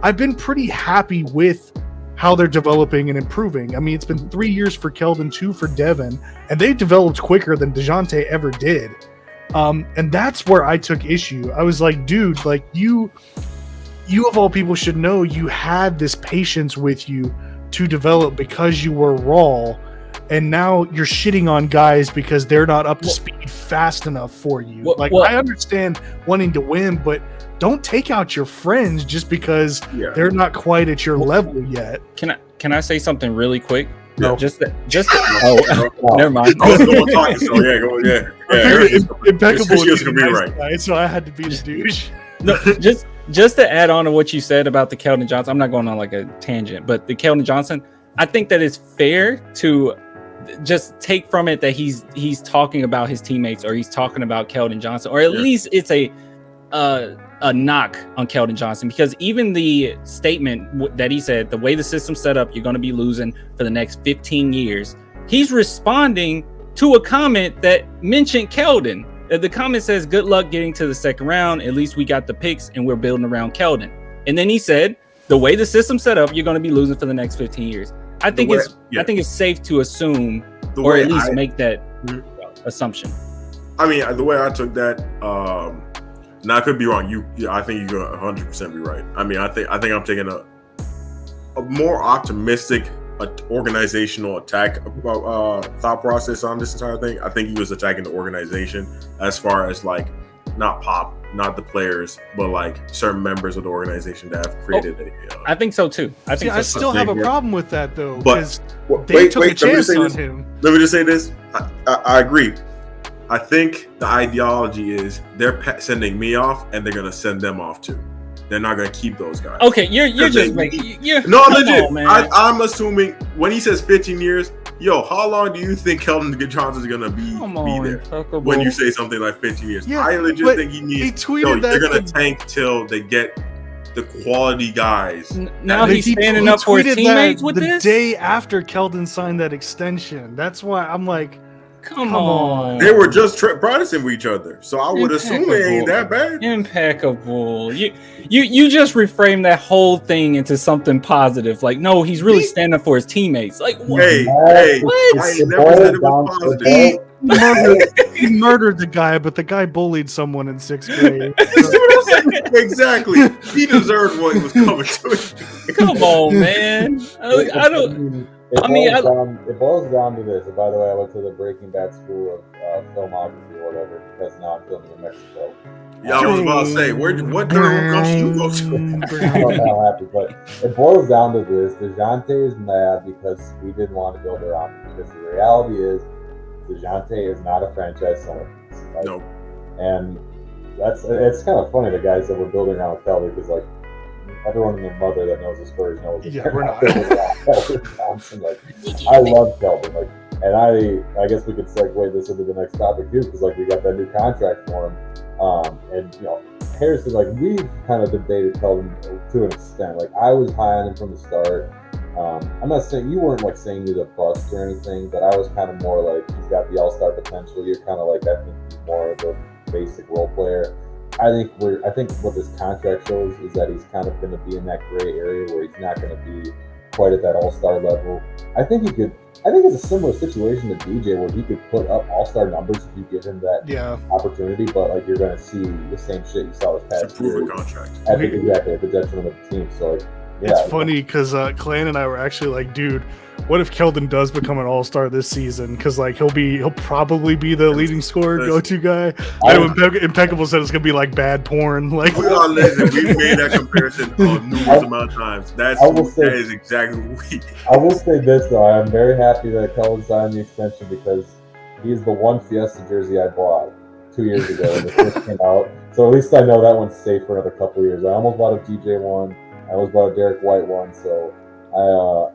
I've been pretty happy with how they're developing and improving. I mean, it's been 3 years for Keldon, 2 for Devin, and they've developed quicker than Dejounte ever did. And that's where I took issue. I was like, dude, you of all people should know you had this patience with you to develop because you were raw, and now you're shitting on guys because they're not up to speed fast enough for you. I understand wanting to win, but don't take out your friends just because they're not quite at your level yet. Can I say something really quick? No. Just never mind. I was the one talking, so Impeccable. She's gonna be right. Guy, so I had to be the douche. No, just to add on to what you said about the Keldon Johnson, I'm not going on like a tangent, but the Keldon Johnson, I think that it's fair to just take from it that he's talking about his teammates, or he's talking about Keldon Johnson, or at least it's a knock on Keldon Johnson, because even the statement that he said, the way the system's set up, you're going to be losing for the next 15 years. He's responding to a comment that mentioned Keldon. The comment says, good luck getting to the second round. At least we got the picks and we're building around Keldon. And then he said, the way the system's set up, you're going to be losing for the next 15 years. I think it's safe to assume, or at least make that assumption. I mean, the way I took that, now I could be wrong. I think you're 100% be right. I mean, I think I'm taking a more optimistic organizational attack thought process on this entire thing. I think he was attacking the organization as far as not Pop, not the players, but certain members of the organization that have created it. I think so too. I still have a problem with that though, because they took a chance on him. Let me just say this. I agree. I think the ideology is they're sending me off, and they're gonna send them off too. They're not gonna keep those guys. Okay, you're just making. No, legit. On, man. I'm assuming when he says 15 years, yo, how long do you think Keldon Johnson is gonna be there? When you say something like 15 years, Yeah, I legit think he needs. He tweeted they're gonna tank till they get the quality guys. Now he's standing up for his teammates with this. The day after Keldon signed that extension, that's why I'm like, come on. They were just practicing with each other, so I would assume it ain't that bad. Impeccable. You just reframed that whole thing into something positive. Like, no, he's really standing up for his teammates. Like, what? Hey, what? I ain't never said it was positive. He murdered the guy, but the guy bullied someone in 6th grade. Exactly. He deserved what he was coming to. Come on, man. I don't. It boils down to this. And by the way, I went to the Breaking Bad school of filmography or whatever because now I'm filming in Mexico. Yeah, I was about to say, what country you go to? I'm not happy, but it boils down to this. Dejounte is mad because we didn't want to build around him. Because the reality is, Dejounte is not a franchise center. Like, no. And it's kind of funny, the guys that we're building around Keldon, because like everyone and their mother that knows the Spurs knows that we're not building around Keldon Johnson. Like, I love Keldon. Like, and I guess we could segue this into the next topic too, because like we got that new contract for him. And you know, Harrison, like we've kind of debated Keldon to an extent. Like I was high on him from the start. I'm not saying you weren't like saying he's a bust or anything, but I was kind of more like he's got the all-star potential. You're kind of like I think he's more of a basic role player. I think what this contract shows is that he's kind of going to be in that gray area where he's not going to be quite at that all-star level. I think it's a similar situation to DJ where he could put up all-star numbers if you give him that opportunity, but like you're going to see the same shit you saw this past year. Prove a contract. Exactly, at the detriment of the team. So like, it's funny because Clan and I were actually like, dude, what if Keldon does become an all-star this season? Because like he'll probably be the leading scorer, go-to guy. I know Impeccable said it's gonna be like bad porn. Like we made that comparison numerous amount of times. That is exactly what we. I will say this though, I am very happy that Keldon signed the extension because he's the one Fiesta jersey I bought 2 years ago when it first came out. So at least I know that one's safe for another couple of years. I almost bought a DJ one. I almost bought a Derek White one, so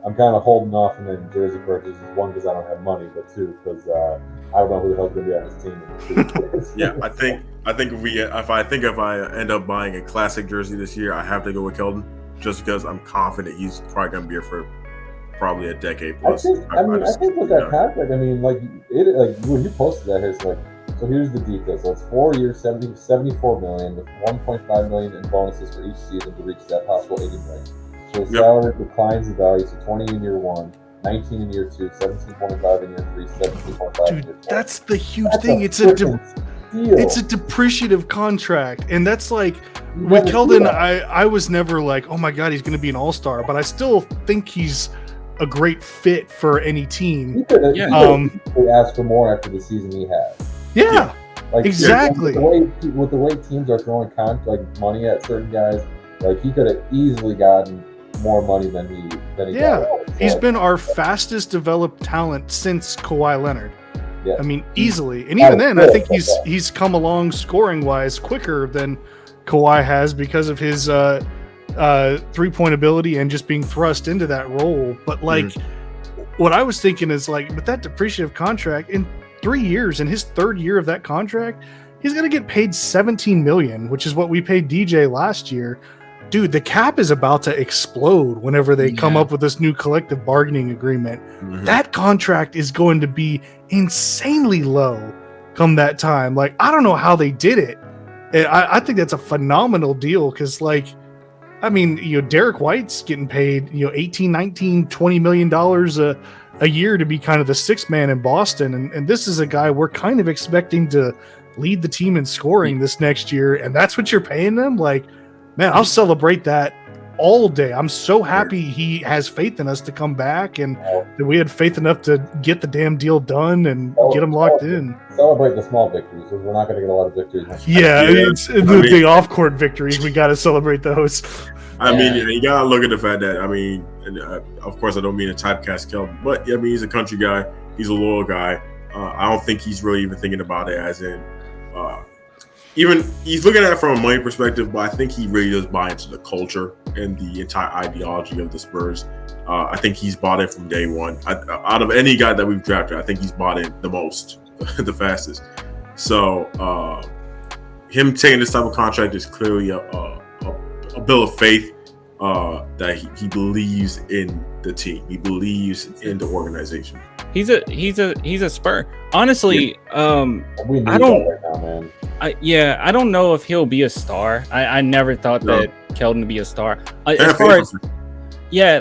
I'm kind of holding off and then jersey purchases. One, because I don't have money, but two, because I don't know who the hell's going to be on this team. Yeah, I think if I end up buying a classic jersey this year, I have to go with Keldon, just because I'm confident he's probably going to be here for probably a decade plus. I think with that contract, I mean, like when you posted that, it's like. So here's the details. So it's 4 years, $74 million, with $1.5 million in bonuses for each season to reach that possible $80 million. So his salary declines in value, so 20 in year 1, 19 in year 2, 17.5 in year 3, 17.5 in year 4. That's the huge thing. It's a depreciative contract, and that's like with Keldon. I was never like, oh my god, he's going to be an all-star, but I still think he's a great fit for any team. He could ask for more after the season he had. Yeah, like, exactly. With the way teams are throwing money at certain guys, like he could have easily gotten more money than he got. So, he's been our fastest developed talent since Kawhi Leonard. Yeah. I mean, easily. And even then, I think he's come along scoring wise quicker than Kawhi has because of his 3-point ability and just being thrust into that role. But like, what I was thinking is like, with that depreciative contract in 3 years, in his third year of that contract, he's going to get paid $17 million, which is what we paid DJ last year. Dude, the cap is about to explode whenever they come up with this new collective bargaining agreement. That contract is going to be insanely low come that time. Like, I don't know how they did it. And I think that's a phenomenal deal because, like, I mean, Derek White's getting paid, $18, $19, $20 million a year to be kind of the sixth man in Boston. And this is a guy we're kind of expecting to lead the team in scoring this next year. And that's what you're paying them? Like, man, I'll celebrate that all day. I'm so happy he has faith in us to come back and that we had faith enough to get the damn deal done and get him locked in. Celebrate the small victories because we're not going to get a lot of victories. It's the off-court victories. We got to celebrate those. I mean, you got to look at the fact that, I mean, and, of course, I don't mean to typecast Keldon, but I mean, he's a country guy. He's a loyal guy. I don't think he's really even thinking about it as in even he's looking at it from a money perspective, but I think he really does buy into the culture and the entire ideology of the Spurs. I think he's bought in from day one. Out of any guy that we've drafted, I think he's bought in the most, the fastest. So him taking this type of contract is clearly a bill of faith that he believes in the team. He believes in the organization. He's a Spur. Honestly, we need I don't. that right now, man. I don't know if he'll be a star. I never thought that Keldon would be a star. As far as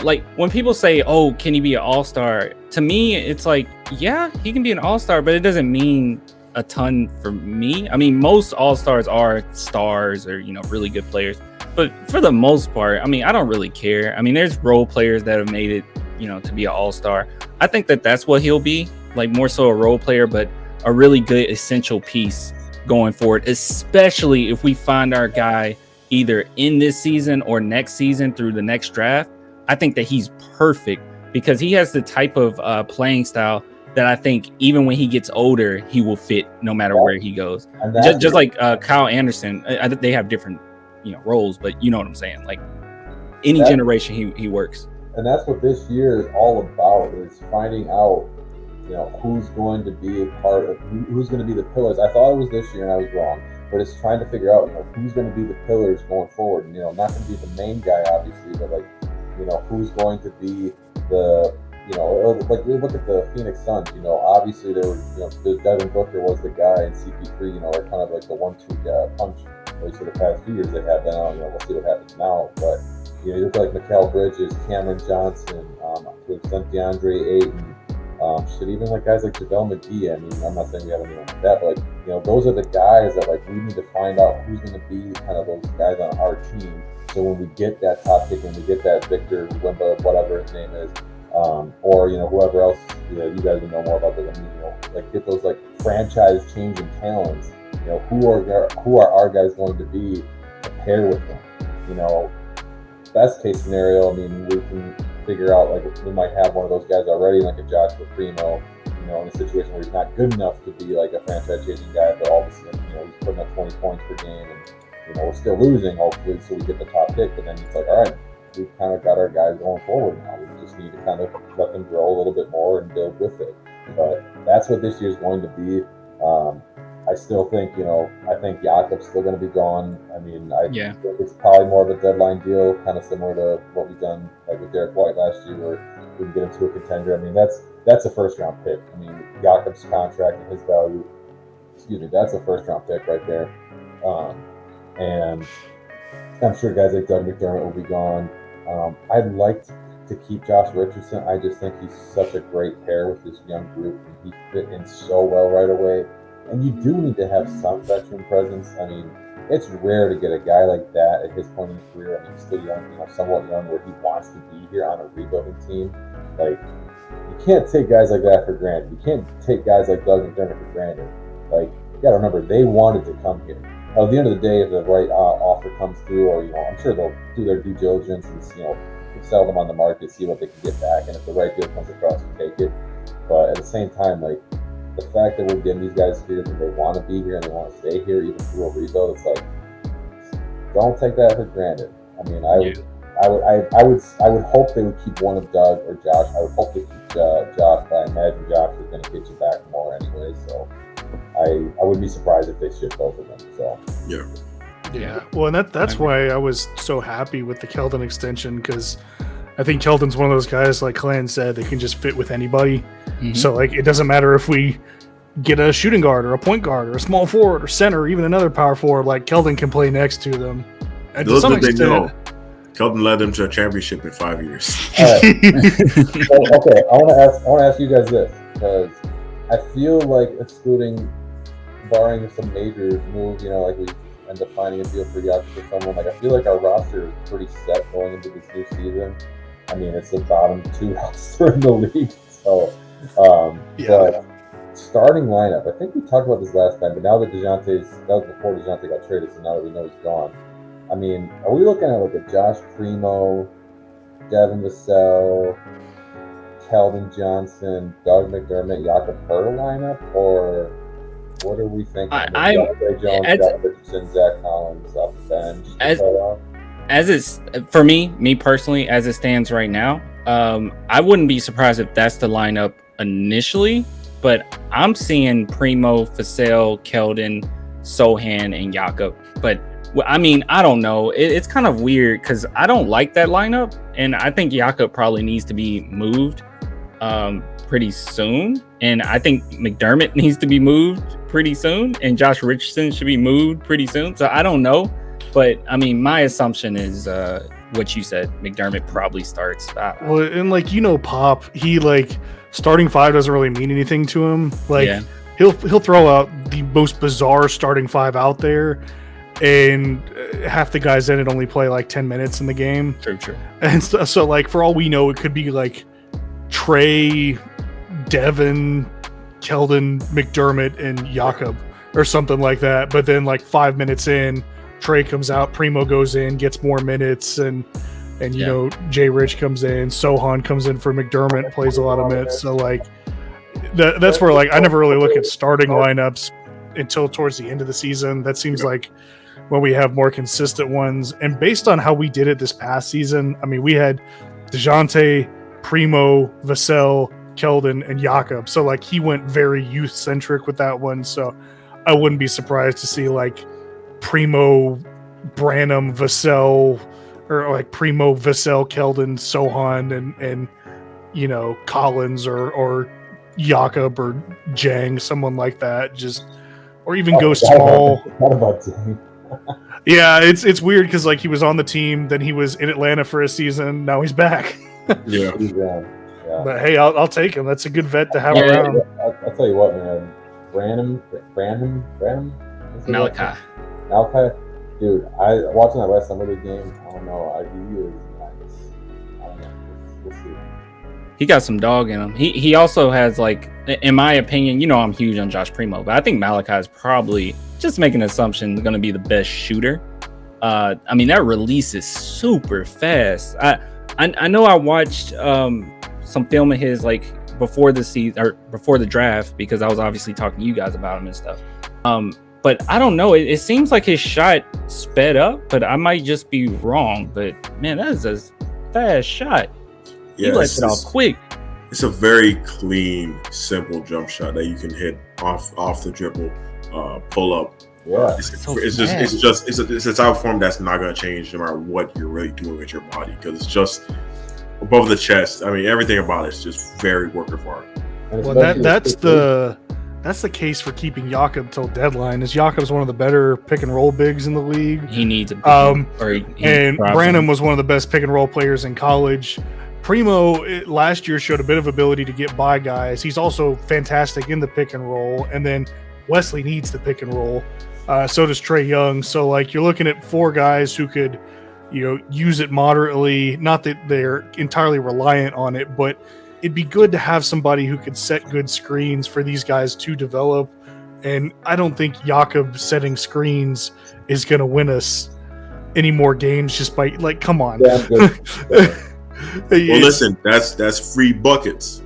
like when people say, "Oh, can he be an all-star?" To me, it's like, yeah, he can be an all-star, but it doesn't mean a ton for me. I mean, most all-stars are stars or really good players, but for the most part, I mean, I don't really care. I mean, there's role players that have made it, to be an all-star. I think that that's what he'll be, like more so a role player, but a really good essential piece going forward, especially if we find our guy either in this season or next season through the next draft. I think that he's perfect because he has the type of playing style that I think even when he gets older, he will fit no matter where he goes. Just like Kyle Anderson, I think they have different roles, but you know what I'm saying. Like any generation, he works. And that's what this year is all about: is finding out, who's going to be a part of who's going to be the pillars. I thought it was this year, and I was wrong. But it's trying to figure out, who's going to be the pillars going forward. And, not going to be the main guy, obviously, but like, who's going to be the, like look at the Phoenix Suns. Obviously there were, the Devin Booker was the guy, and CP3, are kind of like the 1-2 punch. At least for the past few years they had that. We'll see what happens now. But you look like Mikal Bridges, Cameron Johnson, to an extent DeAndre Ayton. Even like guys like JaVale McGee. I mean, I'm not saying we have anyone like that, but like, those are the guys that like we need to find out who's going to be kind of those guys on our team. So when we get that top pick, when we get that Victor Wimba, whatever his name is, or whoever else, you guys would know more about than me. Like get those like franchise-changing talents. Who are our guys going to be to pair with them? Best case scenario, I mean, we can figure out like we might have one of those guys already, like a Joshua Primo, in a situation where he's not good enough to be like a franchise-changing guy, but all of a sudden, he's putting up 20 points per game, and we're still losing, hopefully, so we get the top pick. But then it's like, all right, we've kind of got our guys going forward now. We just need to kind of let them grow a little bit more and build with it. But that's what this year is going to be. I still think, I think Jakob's still going to be gone. I mean, I think it's probably more of a deadline deal, kind of similar to what we've done like with Derek White last year, where we can get him to a contender. I mean, that's a first-round pick. I mean, Jakob's contract and his value, that's a first-round pick right there. And I'm sure guys like Doug McDermott will be gone. I'd like to keep Josh Richardson. I just think he's such a great pair with this young group, and he fit in so well right away. And you do need to have some veteran presence. I mean, it's rare to get a guy like that at his point in his career. I mean, he's still young, somewhat young, where he wants to be here on a rebuilding team. Like, you can't take guys like that for granted. You can't take guys like Doug McDermott for granted. Like, you got to remember, they wanted to come here. Now, at the end of the day, if the right offer comes through, or, I'm sure they'll do their due diligence and, sell them on the market, see what they can get back. And if the right deal comes across, you take it. But at the same time, like, the fact that we're getting these guys here that they want to be here and they want to stay here even through a rebuild, it's like, don't take that for granted. I mean, I would hope they would keep one of Doug or Josh. I would hope they keep Josh, but I imagine Josh is going to get you back more anyway. So I wouldn't be surprised if they ship both of them. So yeah. Well, and that's why I was so happy with the Keldon extension, because I think Keldon's one of those guys, like Clan said, that can just fit with anybody. Mm-hmm. So, like, it doesn't matter if we get a shooting guard or a point guard or a small forward or center or even another power forward, like Keldon can play next to them. And to some extent, Keldon led them to a championship in 5 years. All right. Okay, I want to ask you guys this, because I feel like barring some major moves, like we end up finding a deal for Jakob or someone, like I feel like our roster is pretty set going into this new season. I mean, it's the bottom 2 roster in the league, so. But starting lineup, I think we talked about this last time, but now that that was before Dejounte got traded, so now that we know he's gone. I mean, are we looking at like a Josh Primo, Devin Vassell, Keldon Johnson, Doug McDermott, Jakob Poeltl lineup, or what are we thinking? Dejounte, Scott Richardson, Zach Collins off the bench. As it's for me personally, as it stands right now, I wouldn't be surprised if that's the lineup initially. But I'm seeing Primo, Vassell, Keldon, Sohan, and Jakob. But I mean, I don't know. It's kind of weird because I don't like that lineup, and I think Jakob probably needs to be moved pretty soon. And I think McDermott needs to be moved pretty soon, and Josh Richardson should be moved pretty soon. So I don't know, but I mean, my assumption is what you said. McDermott probably starts. Well, and Pop, he starting five doesn't really mean anything to him. He'll throw out the most bizarre starting five out there, and half the guys in it only play 10 minutes in the game. True. And so for all we know, it could be Trey, Devin, Keldon, McDermott, and Jakob or something like that. But then 5 minutes in, Trey comes out, Primo goes in, gets more minutes, and Jay Rich comes in, Sohan comes in for McDermott, plays a lot of minutes. So that's where I never really look at starting lineups until towards the end of the season. That seems like when we have more consistent ones. And based on how we did it this past season, I mean, we had Dejounte, Primo, Vassell, Keldon, and Jakob. So he went very youth centric with that one. So I wouldn't be surprised to see Primo, Branham, Vassell, or Primo, Vassell, Keldon, Sohan, and Collins or Jakob or Jang, someone like that. Or even go small. What about Jang? Yeah, it's weird because he was on the team, then he was in Atlanta for a season, now he's back. Yeah. But hey, I'll take him. That's a good vet to have around. I'll tell you what, man. Branham. Malaki. Dude, watching that West Summer League game, I don't know. He is nice. I don't know. We'll see. He got some dog in him. He also has in my opinion, I'm huge on Josh Primo, but I think Malaki is probably, just making an assumption, going to be the best shooter. I mean, that release is super fast. I know I watched some film of his before the season or before the draft, because I was obviously talking to you guys about him and stuff. But I don't know. It seems like his shot sped up, but I might just be wrong. But man, that is a fast shot. Yeah, he lets it off quick. It's a very clean, simple jump shot that you can hit off the dribble, pull up. Yeah, it's a type of form that's not going to change no matter what you're really doing with your body, because it's just above the chest. I mean, everything about it is just very worker hard. Well, that's the case for keeping Jakob till deadline. Is Jakob's one of the better pick and roll bigs in the league. He needs a and Branham was one of the best pick and roll players in college. Primo last year showed a bit of ability to get by guys. He's also fantastic in the pick and roll. And then Wesley needs the pick and roll. So does Trey Young. So you're looking at four guys who could, use it moderately. Not that they're entirely reliant on it, but it'd be good to have somebody who could set good screens for these guys to develop. And I don't think Jakob setting screens is going to win us any more games just by come on. Yeah, well, listen, that's free buckets,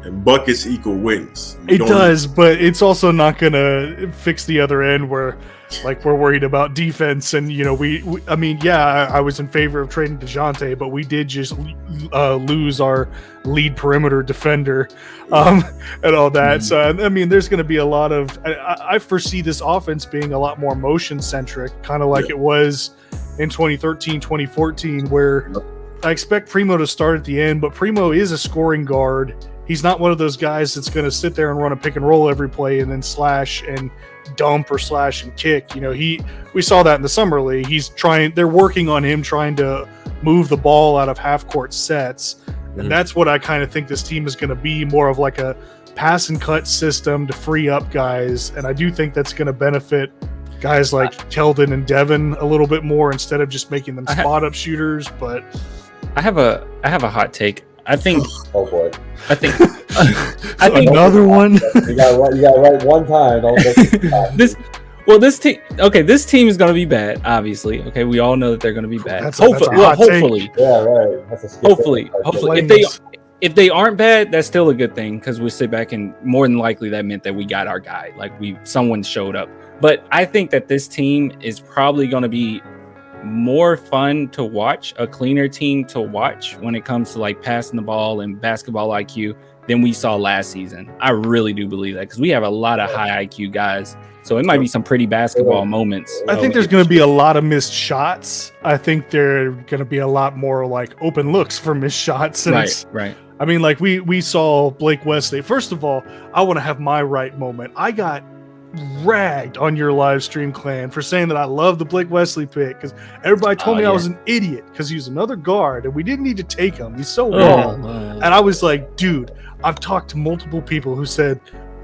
and buckets equal wins. It does, but it's also not going to fix the other end where we're worried about defense. And I was in favor of trading Dejounte, but we did just lose our lead perimeter defender and all that. So I mean, there's going to be a lot of I foresee this offense being a lot more motion centric, kind of like it was in 2013, 2014, where I expect Primo to start at the end, but Primo is a scoring guard. He's not one of those guys that's going to sit there and run a pick and roll every play and then slash and dump or slash and kick. We saw that in the summer league. They're working on him trying to move the ball out of half court sets. And that's what I kind of think this team is going to be, more of a pass and cut system to free up guys. And I do think that's going to benefit guys like Keldon and Devin a little bit more, instead of just making them spot up shooters. But I have a hot take. I think. Oh boy. I think another one. You got right one time. This team. Okay, this team is going to be bad. Obviously, okay, we all know that they're going to be bad. Hopefully. Yeah, right. That's a hopefully, if they aren't bad, that's still a good thing because we sit back and more than likely that meant that we got our guy. Like someone showed up. But I think that this team is probably going to be more fun to watch, a cleaner team to watch when it comes to like passing the ball and basketball IQ than we saw last season. I really do believe that because we have a lot of high IQ guys. So it might be some pretty basketball moments. I think there's going to be a lot of missed shots. I think there are going to be a lot more like open looks for missed shots. And right. I mean, like we saw Blake Wesley. First of all, I want to have my right moment. I got ragged on your live stream, Clan, for saying that I love the Blake Wesley pick because everybody told me I was an idiot because he was another guard and we didn't need to take him. He's so wrong. And I was like, dude, I've talked to multiple people who said,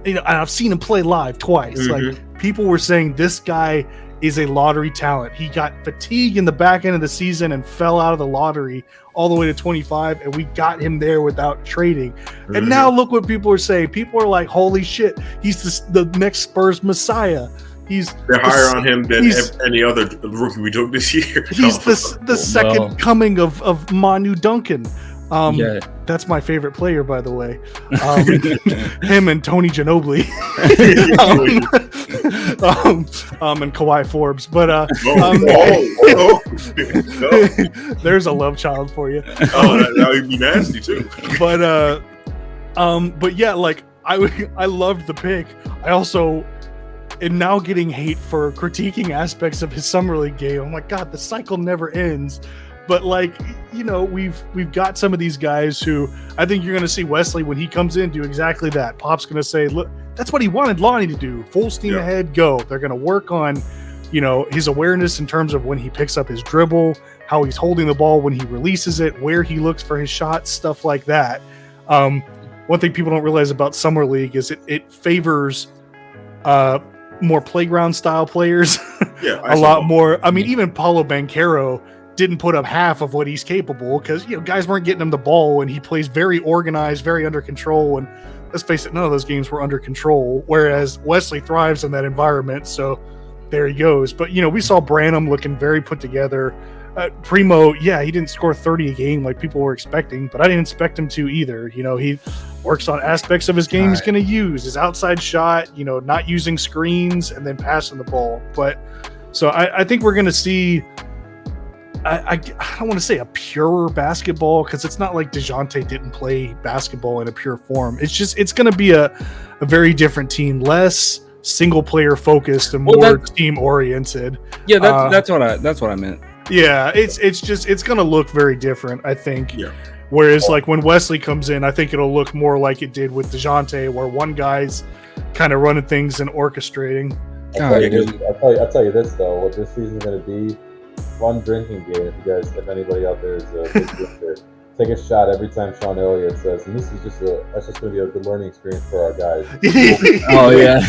and I've seen him play live twice. Mm-hmm. Like people were saying this guy is a lottery talent. He got fatigue in the back end of the season and fell out of the lottery all the way to 25, and we got him there without trading. Mm-hmm. And now look what people are saying. People are like, holy shit, he's the next Spurs Messiah. They're higher on him than any other rookie we took this year. He's the second coming of Manu Duncan. That's my favorite player, by the way. Him and Tony Ginobili, and Kawhi Forbes. But there's a love child for you. That would be nasty too. But yeah, like I loved the pick. I also am now getting hate for critiquing aspects of his summer league game. I'm like, God, the cycle never ends. But like, we've got some of these guys who I think you're going to see Wesley when he comes in do exactly that. Pop's going to say, look, that's what he wanted Lonnie to do. Full steam ahead, go. They're going to work on, his awareness in terms of when he picks up his dribble, how he's holding the ball when he releases it, where he looks for his shots, stuff like that. One thing people don't realize about Summer League is it favors more playground style players. A lot more. I mean, even Paulo Banchero didn't put up half of what he's capable because guys weren't getting him the ball, and he plays very organized, very under control. And let's face it, none of those games were under control. Whereas Wesley thrives in that environment, so there he goes. But we saw Branham looking very put together. Primo, he didn't score 30 a game like people were expecting, but I didn't expect him to either. He works on aspects of his game he's going to use his outside shot, not using screens and then passing the ball. But so I think we're going to see. I don't want to say a purer basketball because it's not like Dejounte didn't play basketball in a pure form. It's going to be a very different team, less single player focused and more team oriented. Yeah, that's what I meant. Yeah, it's going to look very different, I think. Yeah. Whereas like when Wesley comes in, I think it'll look more like it did with Dejounte, where one guy's kind of running things and orchestrating. I'll tell you this though, what this season's going to be. Fun drinking game if anybody out there is a big drinker. Take a shot every time Sean Elliott says, and this is that's just going to be a good learning experience for our guys. Oh yeah,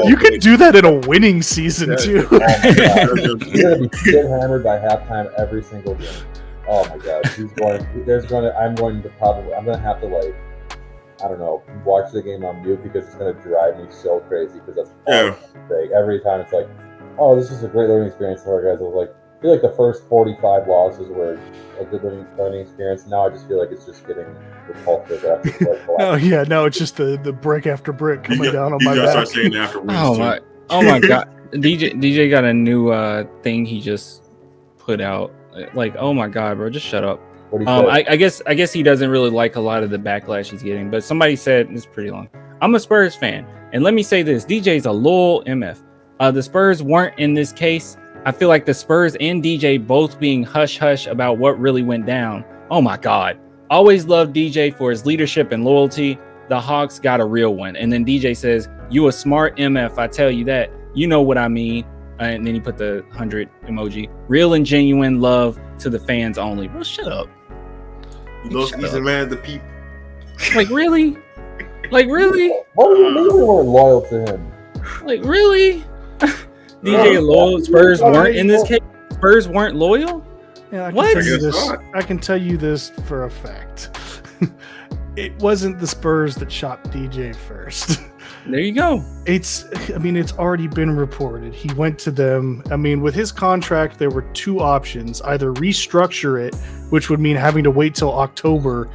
you can do that in a winning season too. You're going to be still hammered by halftime every single game. Oh my God, I'm going to have to I don't know, watch the game on mute because it's going to drive me so crazy because that's every time it's like, oh, this is a great learning experience for our guys. I feel like the first 45 losses were a good learning experience. Now I just feel like it's just getting repulsive after now it's just the brick after brick coming down on my back. Oh my God. DJ got a new thing he just put out. Like, oh my God, bro, just shut up. I guess he doesn't really like a lot of the backlash he's getting, but somebody said, it's pretty long, I'm a Spurs fan, and let me say this, DJ's a loyal MF. The Spurs weren't in this case. I feel like the Spurs and DJ both being hush-hush about what really went down. Oh my God. Always loved DJ for his leadership and loyalty. The Hawks got a real one. And then DJ says, you a smart MF, I tell you that. You know what I mean. And then he put the 100 emoji. Real and genuine love to the fans only. Bro, shut up. He's a man of the people. Like, really? Like, really? What do you mean we weren't loyal to him? Like, really? DJ loyal. Spurs weren't in this case. Spurs weren't loyal. Yeah, I can tell you this for a fact. It wasn't the Spurs that shot DJ first. There you go. It's already been reported. He went to them. I mean, with his contract, there were two options: either restructure it, which would mean having to wait till October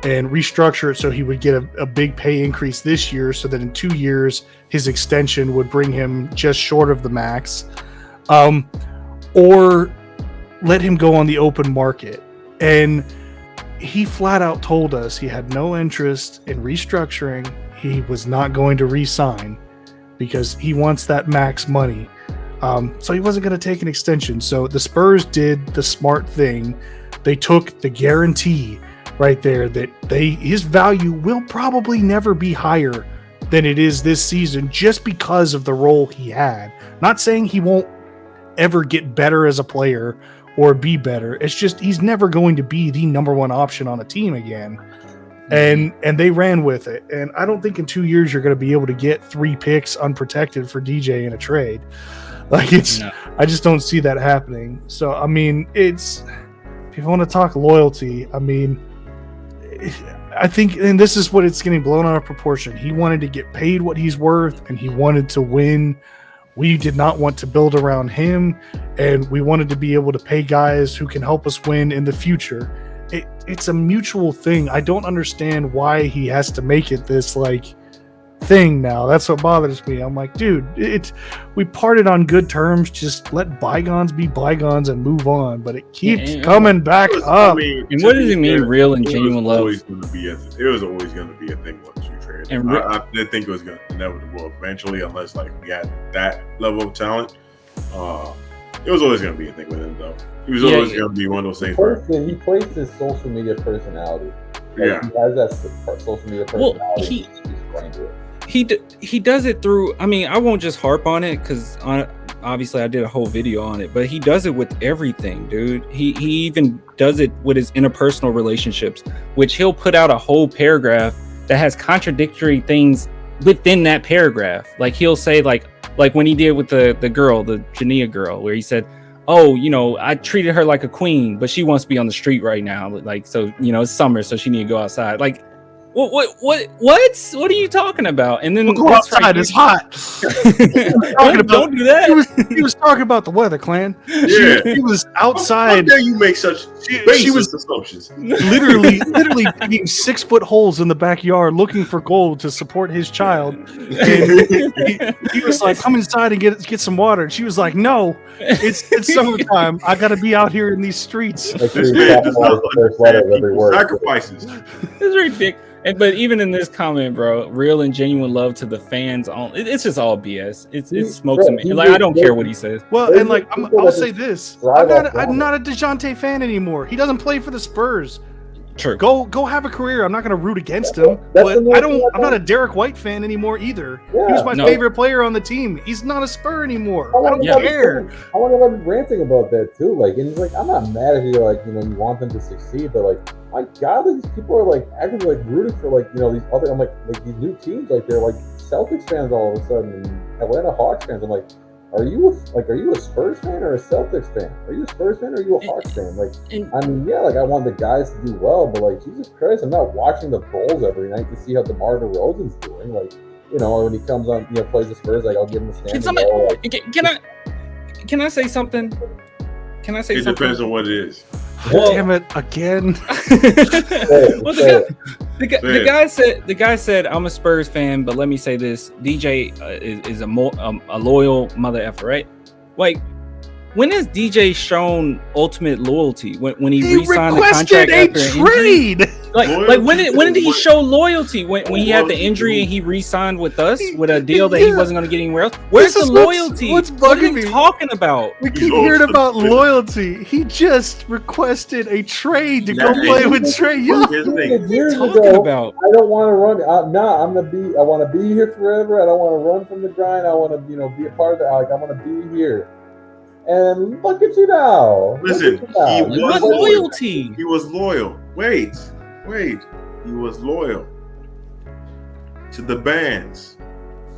and restructure it so he would get a big pay increase this year, so that in 2 years his extension would bring him just short of the max, or let him go on the open market. And he flat out told us he had no interest in restructuring. He was not going to re-sign because he wants that max money. So he wasn't going to take an extension. So the Spurs did the smart thing. They took the guarantee right there that his value will probably never be higher than it is this season just because of the role he had. Not saying he won't ever get better as a player or be better. It's just he's never going to be the number one option on a team again. And they ran with it. And I don't think in 2 years you're going to be able to get 3 picks unprotected for DJ in a trade. Like I just don't see that happening. So I mean, if you want to talk loyalty, I mean, I think, and this is what it's getting blown out of proportion. He wanted to get paid what he's worth, and he wanted to win. We did not want to build around him, and we wanted to be able to pay guys who can help us win in the future. It's a mutual thing. I don't understand why he has to make it this like thing now. That's what bothers me. I'm like, dude, we parted on good terms. Just let bygones be bygones and move on. But it keeps coming back up. And what does it mean, real and genuine love? It was always going to be a thing once you trade. And I didn't think it was going to inevitable eventually, unless like we had that level of talent. It was always going to be a thing with him, though. He was always going to be one of those things. He plays his social media personality. Like, he has that social media personality. He does it through. I mean, I won't just harp on it because obviously I did a whole video on it, but he does it with everything, dude. He even does it with his interpersonal relationships, which he'll put out a whole paragraph that has contradictory things within that paragraph. Like he'll say like when he did with the girl, the Jania girl, where he said, oh, I treated her like a queen, but she wants to be on the street right now. Like, so, it's summer, so she need to go outside. Like, what are you talking about? And then we'll go outside. It's hot. Don't do that. He was talking about the weather, Clan. Yeah, he was outside. How dare you make such she was assumptions? literally digging 6-foot holes in the backyard looking for gold to support his child. And he was like, "Come inside and get some water." And she was like, "No, it's summertime. I got to be out here in these streets." This man sacrifices. It's ridiculous. But even in this comment, bro, real and genuine love to the fans. It's just all BS. It's smokes and like I don't care what he says. Well, and like I'll say this: I'm not a Dejounte fan anymore. He doesn't play for the Spurs. True. Go have a career. I'm not going to root against him, but I'm not a Derek White fan anymore either. Yeah. He was my favorite player on the team. He's not a Spur anymore. I don't care. I want to be ranting about that too. Like, and he's like, I'm not mad if you you want them to succeed, but like, my God, these people are like actively like rooting for these other. I'm like these new teams. Like they're like Celtics fans all of a sudden, and Atlanta Hawks fans. I'm like, are you a Spurs fan or a Celtics fan? Are you a Spurs fan or are you a Hawks fan? I want the guys to do well, but Jesus Christ, I'm not watching the Bulls every night to see how DeMar DeRozan's doing. When he comes on, plays the Spurs, I'll give him a stand. Can I say something? It depends on what it is. Damn it again. The guy said I'm a Spurs fan, but let me say this: DJ is a loyal mother effer, right? Like, when has DJ shown ultimate loyalty? When he re-signed the contract after an trade? Like when did he show loyalty? When he had the injury and he re-signed with us with a deal that he wasn't going to get anywhere else? Where's the loyalty? What's what are bugging you me? talking about? We keep hearing about loyalty. He just requested a trade to go play with Trey Young. Years ago, I don't want to run. I want to be here forever. I don't want to run from the grind. I want to be a part of that. I want to be here. And look at you now. Listen, he was loyalty. He was loyal. Wait. He was loyal to the bands,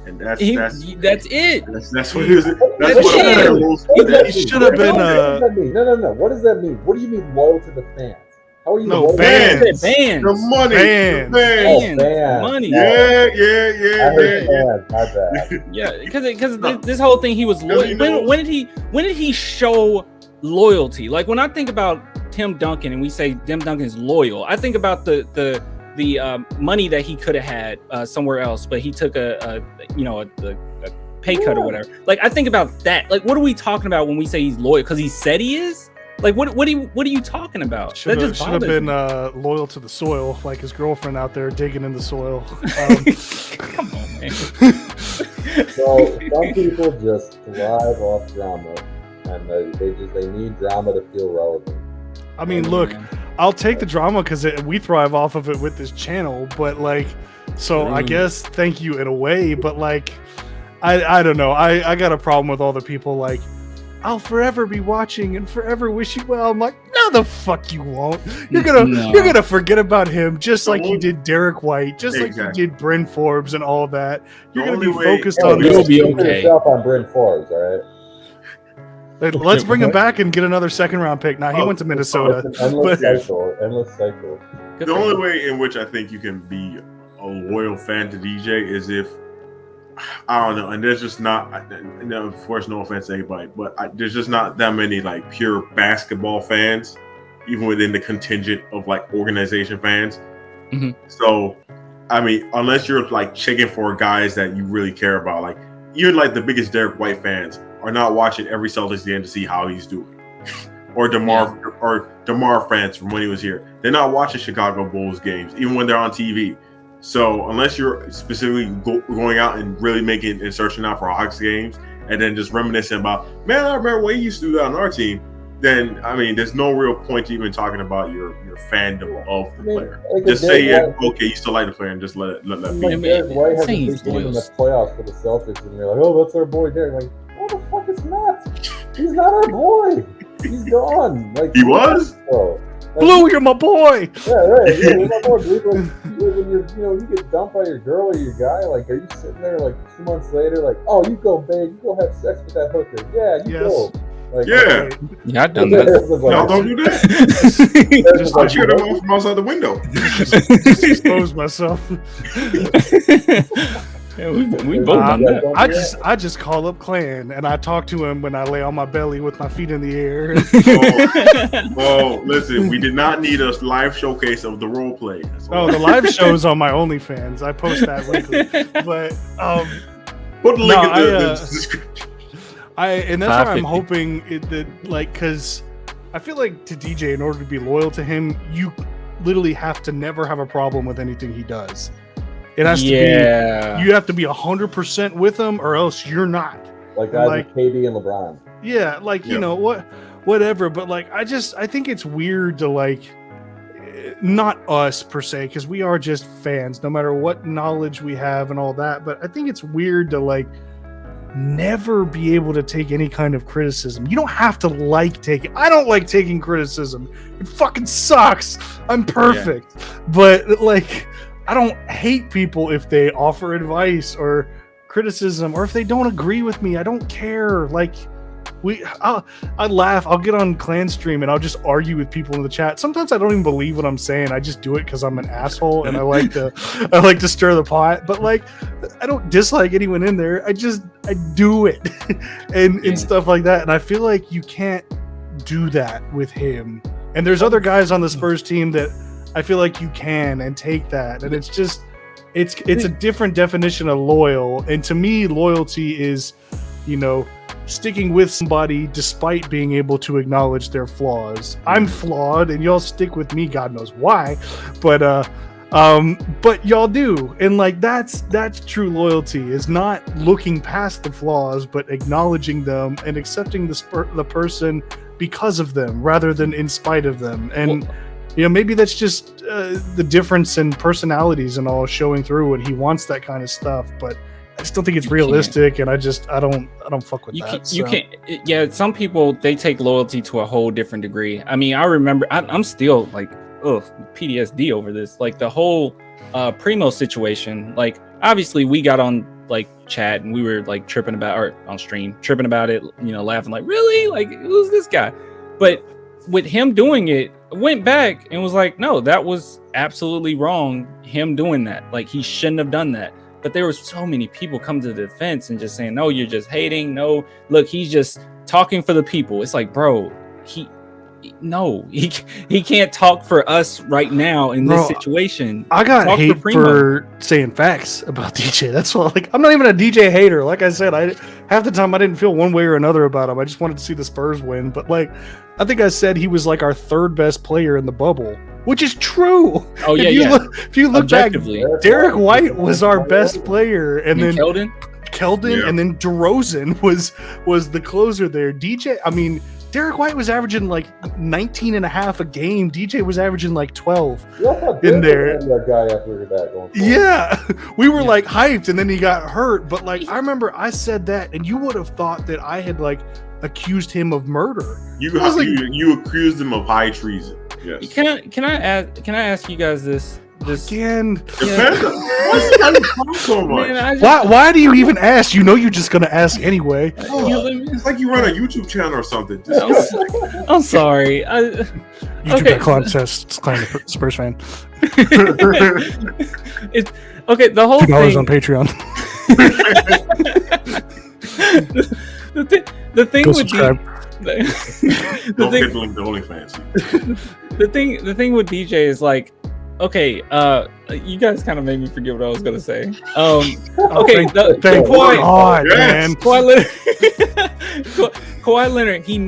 and that's it. That's what he was. That's what he should have been. No. What does that mean? What do you mean loyal to the fans? How are you? No, bands. Bands. The money. Bands. The Bands. Money. Yeah. I heard bands. My bad. Yeah, because this whole thing, he was loyal. When did he show loyalty? Like when I think about Tim Duncan and we say Tim Duncan is loyal, I think about the money that he could have had somewhere else, but he took a pay cut or whatever. Like I think about that. Like what are we talking about when we say he's loyal? Because he said he is. Like what are you talking about? Should have been loyal to the soil, like his girlfriend out there digging in the soil. Come on, man. So some people just thrive off drama, and they need drama to feel relevant. I mean, look, I'll take the drama because we thrive off of it with this channel, but like, so I guess thank you in a way, but like, I don't know. I got a problem with all the people like, I'll forever be watching and forever wish you well. I'm like, no, the fuck you won't. You're gonna forget about him just like you did Derek White, just like you did Bryn Forbes and all that. You're gonna be focused on this. You'll be okay. Yourself on Bryn Forbes, all right. Let's bring him back and get another second round pick. Now he went to Minnesota. Endless cycle. The only way in which I think you can be a loyal fan to DJ is if, I don't know, and there's just not, and of course, no offense to anybody, but there's just not that many like pure basketball fans, even within the contingent of like organization fans. Mm-hmm. So, I mean, unless you're like checking for guys that you really care about, like even like the biggest Derek White fans are not watching every Celtics game to see how he's doing, or DeMar fans from when he was here, they're not watching Chicago Bulls games even when they're on TV. So unless you're specifically going out and really making and searching out for Hawks games and then just reminiscing about, man, I remember when he used to do that on our team, then, I mean, there's no real point to even talking about your fandom of the player. Like just say, okay, you still like the player and just let it be. Like Derek White has a big game in the playoffs for the Celtics and they're like, oh, that's our boy Derek. Like, what the fuck is not? He's not our boy. He's gone. Like he was? Blue, you're my boy. Yeah, right. Yeah, you're my boy, dude. Like, when you get dumped by your girl or your guy, like, are you sitting there like 2 months later, like, oh, you go, babe, you go have sex with that hooker? Yeah, you go. Like, yeah, I've done that. Y'all don't do that. Just I cheered him off from outside the window. Just expose myself. Yeah, we both done that. I just call up Clan and I talk to him when I lay on my belly with my feet in the air. Oh, listen, we did not need a live showcase of the role play. Oh, the live show's on my OnlyFans. I post that weekly. But put the link in the description. And that's why I'm hoping because I feel like to DJ, in order to be loyal to him, you literally have to never have a problem with anything he does. It has to be, you have to be 100% with him or else you're not. Like KD and LeBron. Yeah, like, you know, whatever. But like, I think it's weird to like, not us per se, because we are just fans, no matter what knowledge we have and all that. But I think it's weird to like, never be able to take any kind of criticism. You don't have to I don't like taking criticism. It fucking sucks. I'm perfect. But like, I don't hate people if they offer advice or criticism or if they don't agree with me. I don't care. Like I laugh. I'll get on Clan stream and I'll just argue with people in the chat. Sometimes I don't even believe what I'm saying. I just do it because I'm an asshole and I like to stir the pot. But like, I don't dislike anyone in there. I do it and stuff like that. And I feel like you can't do that with him. And there's other guys on the Spurs team that I feel like you can and take that. And it's just, it's a different definition of loyal. And to me, loyalty is, you know, sticking with somebody despite being able to acknowledge their flaws. I'm flawed and y'all stick with me, God knows why, but y'all do. And like, that's true loyalty, is not looking past the flaws, but acknowledging them and accepting the person because of them rather than in spite of them. And you know, maybe that's just the difference in personalities and all showing through when he wants that kind of stuff, but I just don't think it's realistic, and I don't fuck with that. You can't. Yeah, some people, they take loyalty to a whole different degree. I mean, I remember I'm still like, PTSD over this. Like the whole Primo situation. Like, obviously, we got on like chat and we were like tripping about, or on stream tripping about it. You know, laughing like, really? Like, who's this guy? But with him doing it, went back and was like, no, that was absolutely wrong. Him doing that, like he shouldn't have done that. But there were so many people come to the defense and just saying, no, you're just hating. No, look, he's just talking for the people. It's like, bro, he can't talk for us right now in this situation. I got hate for saying facts about DJ. That's all. Like, I'm not even a DJ hater. Like I said, half the time I didn't feel one way or another about him. I just wanted to see the Spurs win. But like, I think I said he was like our third best player in the bubble, which is true. Oh yeah, if you look back, Derek White was our best player, and then Keldon, and then DeRozan was the closer there. DJ, I mean, Derek White was averaging like 19 and a half a game. DJ was averaging like 12 in there. That guy after that going yeah, we were like hyped, and then he got hurt. But like, I remember I said that, and you would have thought that I had like accused him of murder. You accused him of high treason. Yes. Can I ask you guys this? Again, so much. Man, why do you even ask? You know you're just gonna ask anyway. It's like you run a YouTube channel or something. I'm sorry. YouTube.com/claim Spurs fan. It's okay. The whole $2 thing on Patreon. the thing Go would subscribe. The thing with DJ is like, okay, you guys kind of made me forget what I was gonna say. Okay, Kawhi Leonard, he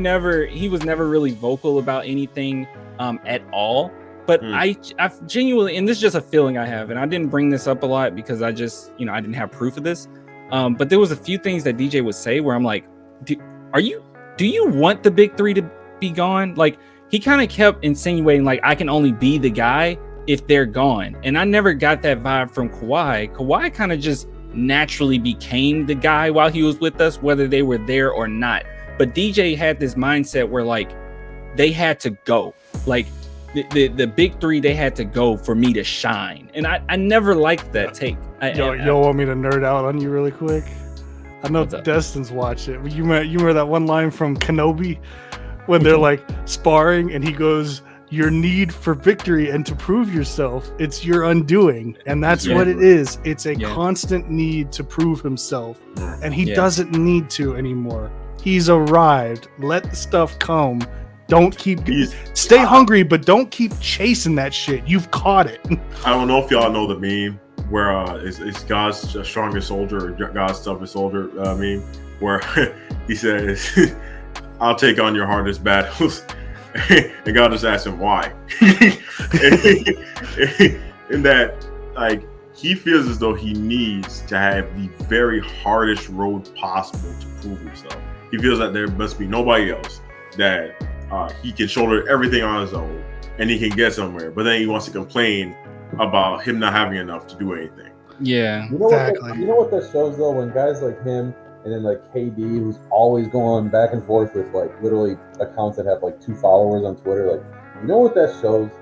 was never really vocal about anything at all. But I genuinely, and this is just a feeling I have, and I didn't bring this up a lot because I just, I didn't have proof of this. But there was a few things that DJ would say where I'm like, do you want the big three to be gone? Like, he kind of kept insinuating like, I can only be the guy if they're gone. And I never got that vibe from Kawhi. Kawhi kind of just naturally became the guy while he was with us, whether they were there or not. But DJ had this mindset where like, they had to go. Like, the big three, they had to go for me to shine. And I never liked that take. You want me to nerd out on you really quick? I know Destin's watched it. You remember that one line from Kenobi when they're like sparring and he goes, your need for victory and to prove yourself, it's your undoing. And that's what it is. It's a constant need to prove himself. And he doesn't need to anymore. He's arrived. Let the stuff come. Don't stay hungry, but don't keep chasing that shit. You've caught it. I don't know if y'all know the meme where it's God's strongest soldier or God's toughest soldier meme where he says, I'll take on your hardest battles. And God just asked him why. And that, like, he feels as though he needs to have the very hardest road possible to prove himself. He feels that there must be nobody else that he can shoulder everything on his own and he can get somewhere. But then he wants to complain about him not having enough to do anything. Yeah, exactly. You know what that shows though? When guys like him and then like KD, who's always going back and forth with like literally accounts that have like 2 followers on Twitter, like, you know what that shows?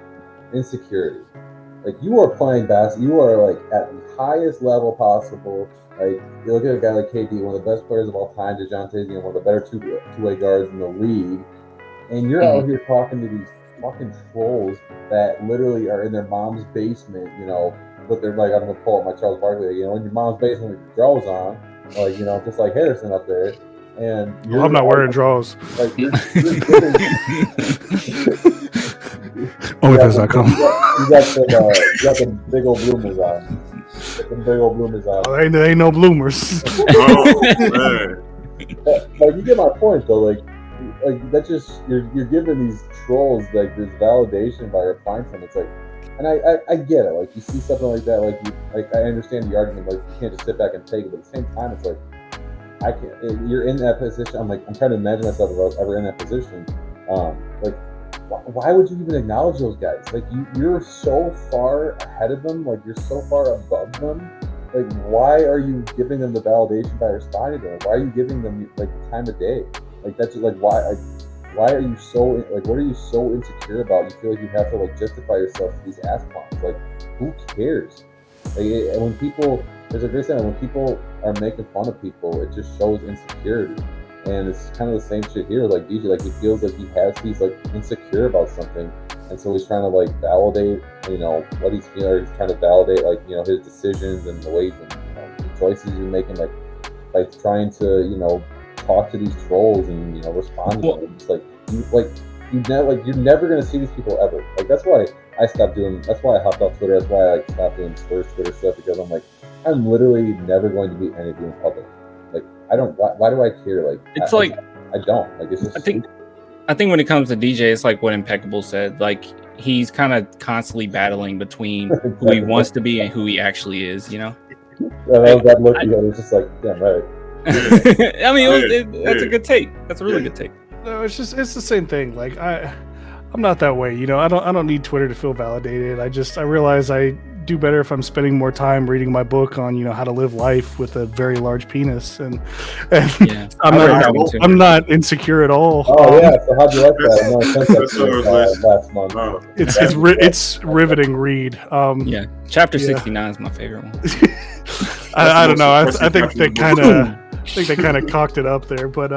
Insecurity. Like, you are playing basketball, you are like at the highest level possible. Like, you look at a guy like KD, one of the best players of all time, Dejounte, one of the better two-way guards in the league, and you're out here talking to these fucking trolls that literally are in their mom's basement, but they're like, I'm gonna pull up my Charles Barkley, in your mom's basement with your drawers on, like, just like Harrison up there, and I'm not wearing drawers. Like, you're OnlyFans.com. You got the big old bloomers on. There ain't no bloomers. Like, you get my point though. Like that's just you're giving these trolls like this validation by replying to them. It's like, and I get it. Like, you see something like that, like I understand the argument. Like, you can't just sit back and take it. But at the same time, it's like, I can't. You're in that position. I'm trying to imagine myself if I was ever in that position. Like, why would you even acknowledge those guys? Like, you're so far ahead of them. Like, you're so far above them. Like, why are you giving them the validation by responding to them? Why are you giving them like the time of day? Like, that's just like, why are you so like, what are you so insecure about? You feel like you have to like justify yourself to these ass clowns. Like, who cares? Like, and when people, there's a great saying, when people are making fun of people, it just shows insecurity. And it's kind of the same shit here. Like DJ, like, he feels like he's like insecure about something, and so he's trying to like validate, what he's feeling. He's trying to validate like his decisions and the ways and the choices he's making, like trying to talk to these trolls and respond to them. It's you're never gonna see these people ever. Like that's why I stopped doing. That's why I hopped off Twitter. That's why I stopped doing Spurs Twitter stuff, because I'm like, I'm literally never going to meet any of you in public. Like I don't. Why do I care? Like it's I don't. Like it's just. I think when it comes to DJ, it's like what Impeccable said. Like he's kind of constantly battling between who he wants to be and who he actually is. Yeah, that look. It was just like, damn right. I mean, that's a good take. That's a really good take. No, it's the same thing. Like I'm not that way. I don't need Twitter to feel validated. I realize I do better if I'm spending more time reading my book on how to live life with a very large penis, and yeah. I'm not insecure at all. Oh yeah, so how'd you like that? Last month. It's riveting read. Yeah, chapter 69 is my favorite one. I don't know. I think they kind of cocked it up there, but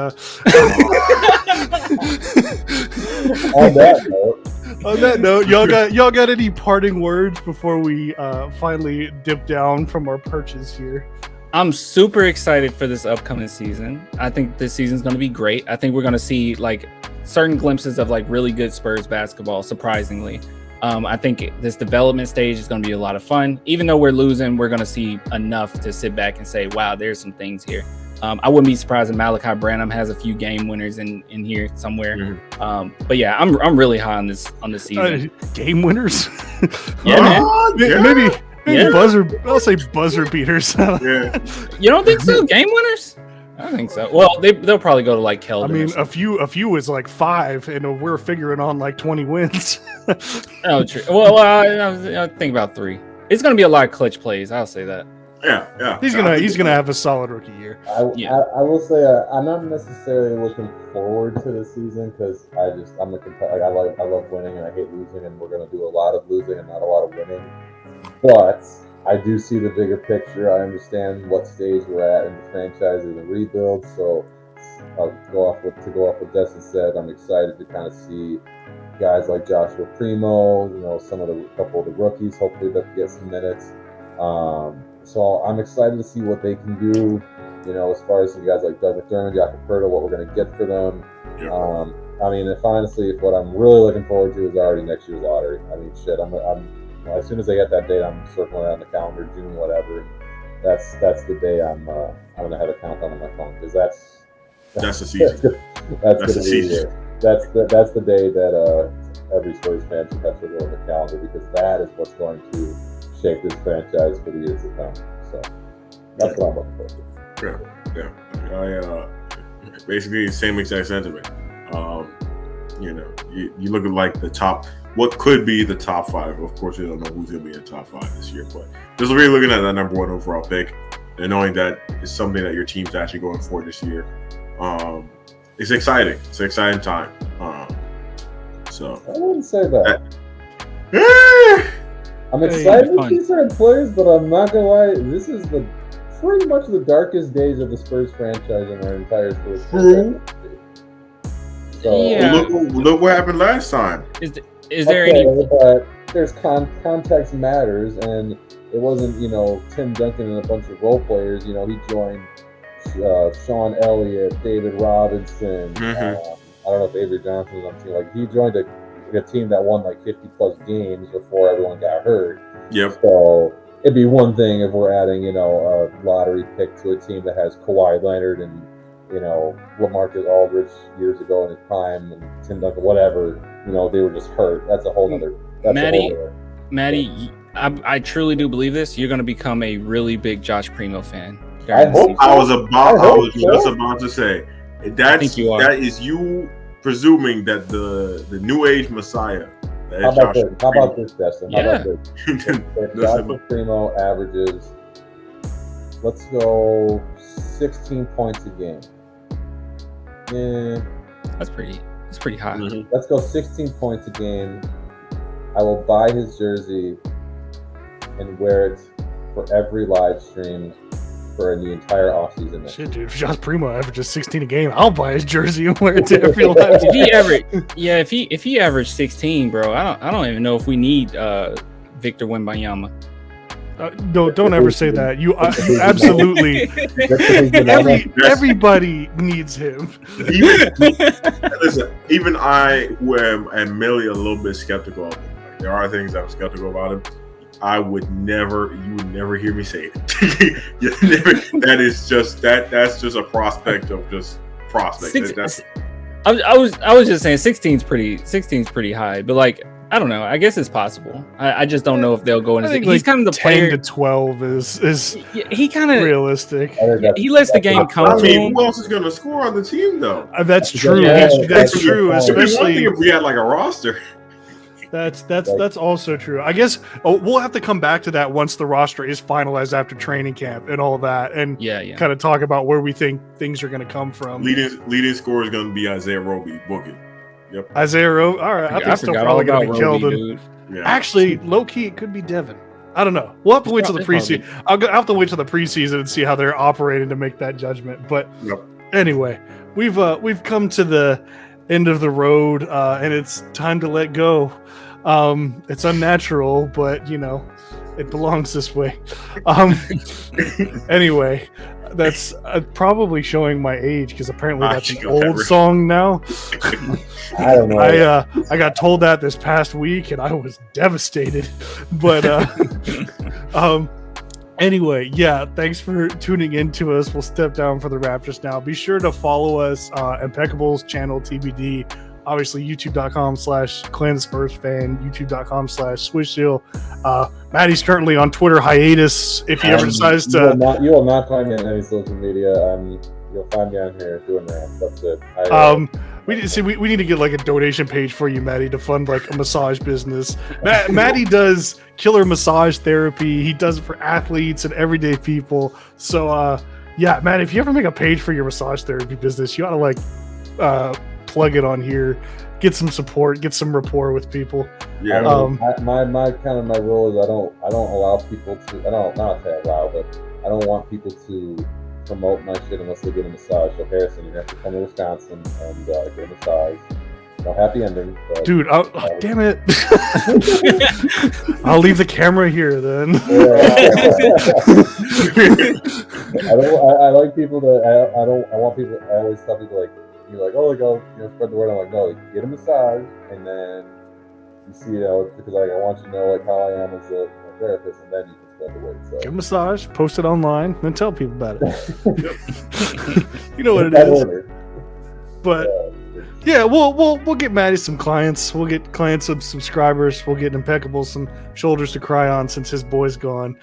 on that note, y'all got any parting words before we finally dip down from our perches here? I'm super excited for this upcoming season. I think this season's going to be great. I think we're going to see like certain glimpses of like really good Spurs basketball, surprisingly. I think this development stage is going to be a lot of fun. Even though we're losing, we're going to see enough to sit back and say, wow, there's some things here. I wouldn't be surprised if Malaki Branham has a few game winners in here somewhere. Mm-hmm. But yeah, I'm really high on this season. Game winners? Yeah, man. Maybe buzzer. I'll say buzzer beaters. Yeah. You don't think so? Game winners? I think so. Well, they'll probably go to like Keldon. I mean, a few is like 5, and we're figuring on like 20 wins. Oh, true. Well, I think about 3. It's going to be a lot of clutch plays. I'll say that. Yeah. He's gonna have a solid rookie year. I will say I'm not necessarily looking forward to this season because I love winning and I hate losing, and we're gonna do a lot of losing and not a lot of winning. But I do see the bigger picture. I understand what stage we're at in the franchise and the rebuild. So I'll go off what Destin said. I'm excited to kind of see guys like Joshua Primo, couple of the rookies. Hopefully they'll get some minutes. So I'm excited to see what they can do, as far as some guys like Doug McDermott, Jakob Poeltl, what we're going to get for them. Yeah. I mean, if what I'm really looking forward to is already next year's lottery. I mean, shit, I'm as soon as they get that date, I'm circling it on the calendar, June, whatever. And that's the day I'm going to have a countdown on my phone, because that's the season. That's the season. That's the day that every Spurs fan should have to go on the calendar, because that is what's going to shape this franchise for the years to come. So that's what I'm looking forward to. Yeah. I basically same exact sentiment. You look at like the top, what could be the top 5. Of course, you don't know who's going to be in the top 5 this year, but just really looking at that number 1 overall pick and knowing that it's something that your team's actually going for this year. It's exciting. It's an exciting time. So I wouldn't say that. I'm excited to see certain players, but I'm not gonna lie. This is pretty much the darkest days of the Spurs franchise in our entire Spurs franchise. So, yeah. Look what happened last time. Is there any? But there's context matters, and it wasn't Tim Duncan and a bunch of role players. He joined Sean Elliott, David Robinson. Mm-hmm. I don't know if Avery Johnson was on the team. Like he joined a team that won like 50 plus games before everyone got hurt. Yep. So it'd be one thing if we're adding, a lottery pick to a team that has Kawhi Leonard and, LaMarcus Aldridge years ago in his prime, and Tim Duncan, whatever. They were just hurt. That's a whole nother. Maddie, I truly do believe this. You're going to become a really big Josh Primo fan. I was just about to say that is you presuming that the new age Messiah. How about this, Destin? How about this? If Joshua Primo averages, let's go 16 points a game. Yeah. That's pretty high. Mm-hmm. Let's go 16 points a game. I will buy his jersey and wear it for every live stream for the entire offseason. Shit, dude. If Josh Primo averages 16 a game, I'll buy his jersey and wear it to every live. If he averaged 16, bro, I don't even know if we need Victor Wembanyama. No, don't ever say that. You absolutely. Everybody needs him. Even I, who am admittedly a little bit skeptical of him. Like, there are things I'm skeptical about him. You would never hear me say it. That's just a prospect of just prospect. I was just saying 16's pretty high, but like, I don't know. I guess it's possible. I just don't know if they'll go into. He's kind of the 10 player. to 12 is he kind of realistic. He lets the game come to him. Who else is going to score on the team though? That's true. Yeah, that's true. Especially if we had like a roster. That's also true. I guess we'll have to come back to that once the roster is finalized after training camp and all that, and kind of talk about where we think things are going to come from. Leading scorer is going to be Isaiah Roby. Book it. Yep. Isaiah Roby. All right. I think still probably going to be Keldon. Yeah. Actually, low key, it could be Devin. I don't know. We'll have to wait till the preseason. I'll have to wait till the preseason and see how they're operating to make that judgment. But anyway, we've come to the end of the road, and it's time to let go. It's unnatural, but it belongs this way. Anyway, that's probably showing my age because apparently that's an old song now. I don't know. I got told that this past week and I was devastated. But anyway, thanks for tuning in to us. We'll step down for the Raptors now. Be sure to follow us, Impeccable's channel TBD. Obviously, youtube.com/ClanSpursFan, youtube.com/SwishDeal. Maddie's currently on Twitter hiatus. If he ever decides to, you will not find me on any social media. You'll find me on here doing rants. That's it. we need to get like a donation page for you, Maddie, to fund like a massage business. Maddie does killer massage therapy. He does it for athletes and everyday people. So, Matt, if you ever make a page for your massage therapy business, you ought to like plug it on here, get some support, get some rapport with people. My rule is I don't allow people to. I don't want people to promote my shit unless they get a massage. So Harrison, you have to come to Wisconsin and get a massage. No happy ending. But, dude, damn it! I'll leave the camera here then. I like people that I want people. I always tell people like. You're like, oh, go, spread the word. I'm like, no, get a massage, and then you see, because I want you to know like how I am as a therapist, and then you can spread the word. So. Get a massage, post it online, then tell people about it. You know what it is. Order. But we'll get Maddie some clients. We'll get clients some subscribers. We'll get Impeccable some shoulders to cry on since his boy's gone.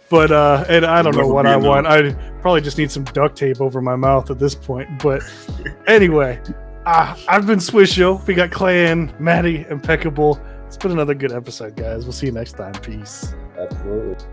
But and I don't know what I want. I probably just need some duct tape over my mouth at this point. But anyway, I've been Swisho. We got Clan, Maddie, Impeccable. It's been another good episode, guys. We'll see you next time. Peace. Absolutely.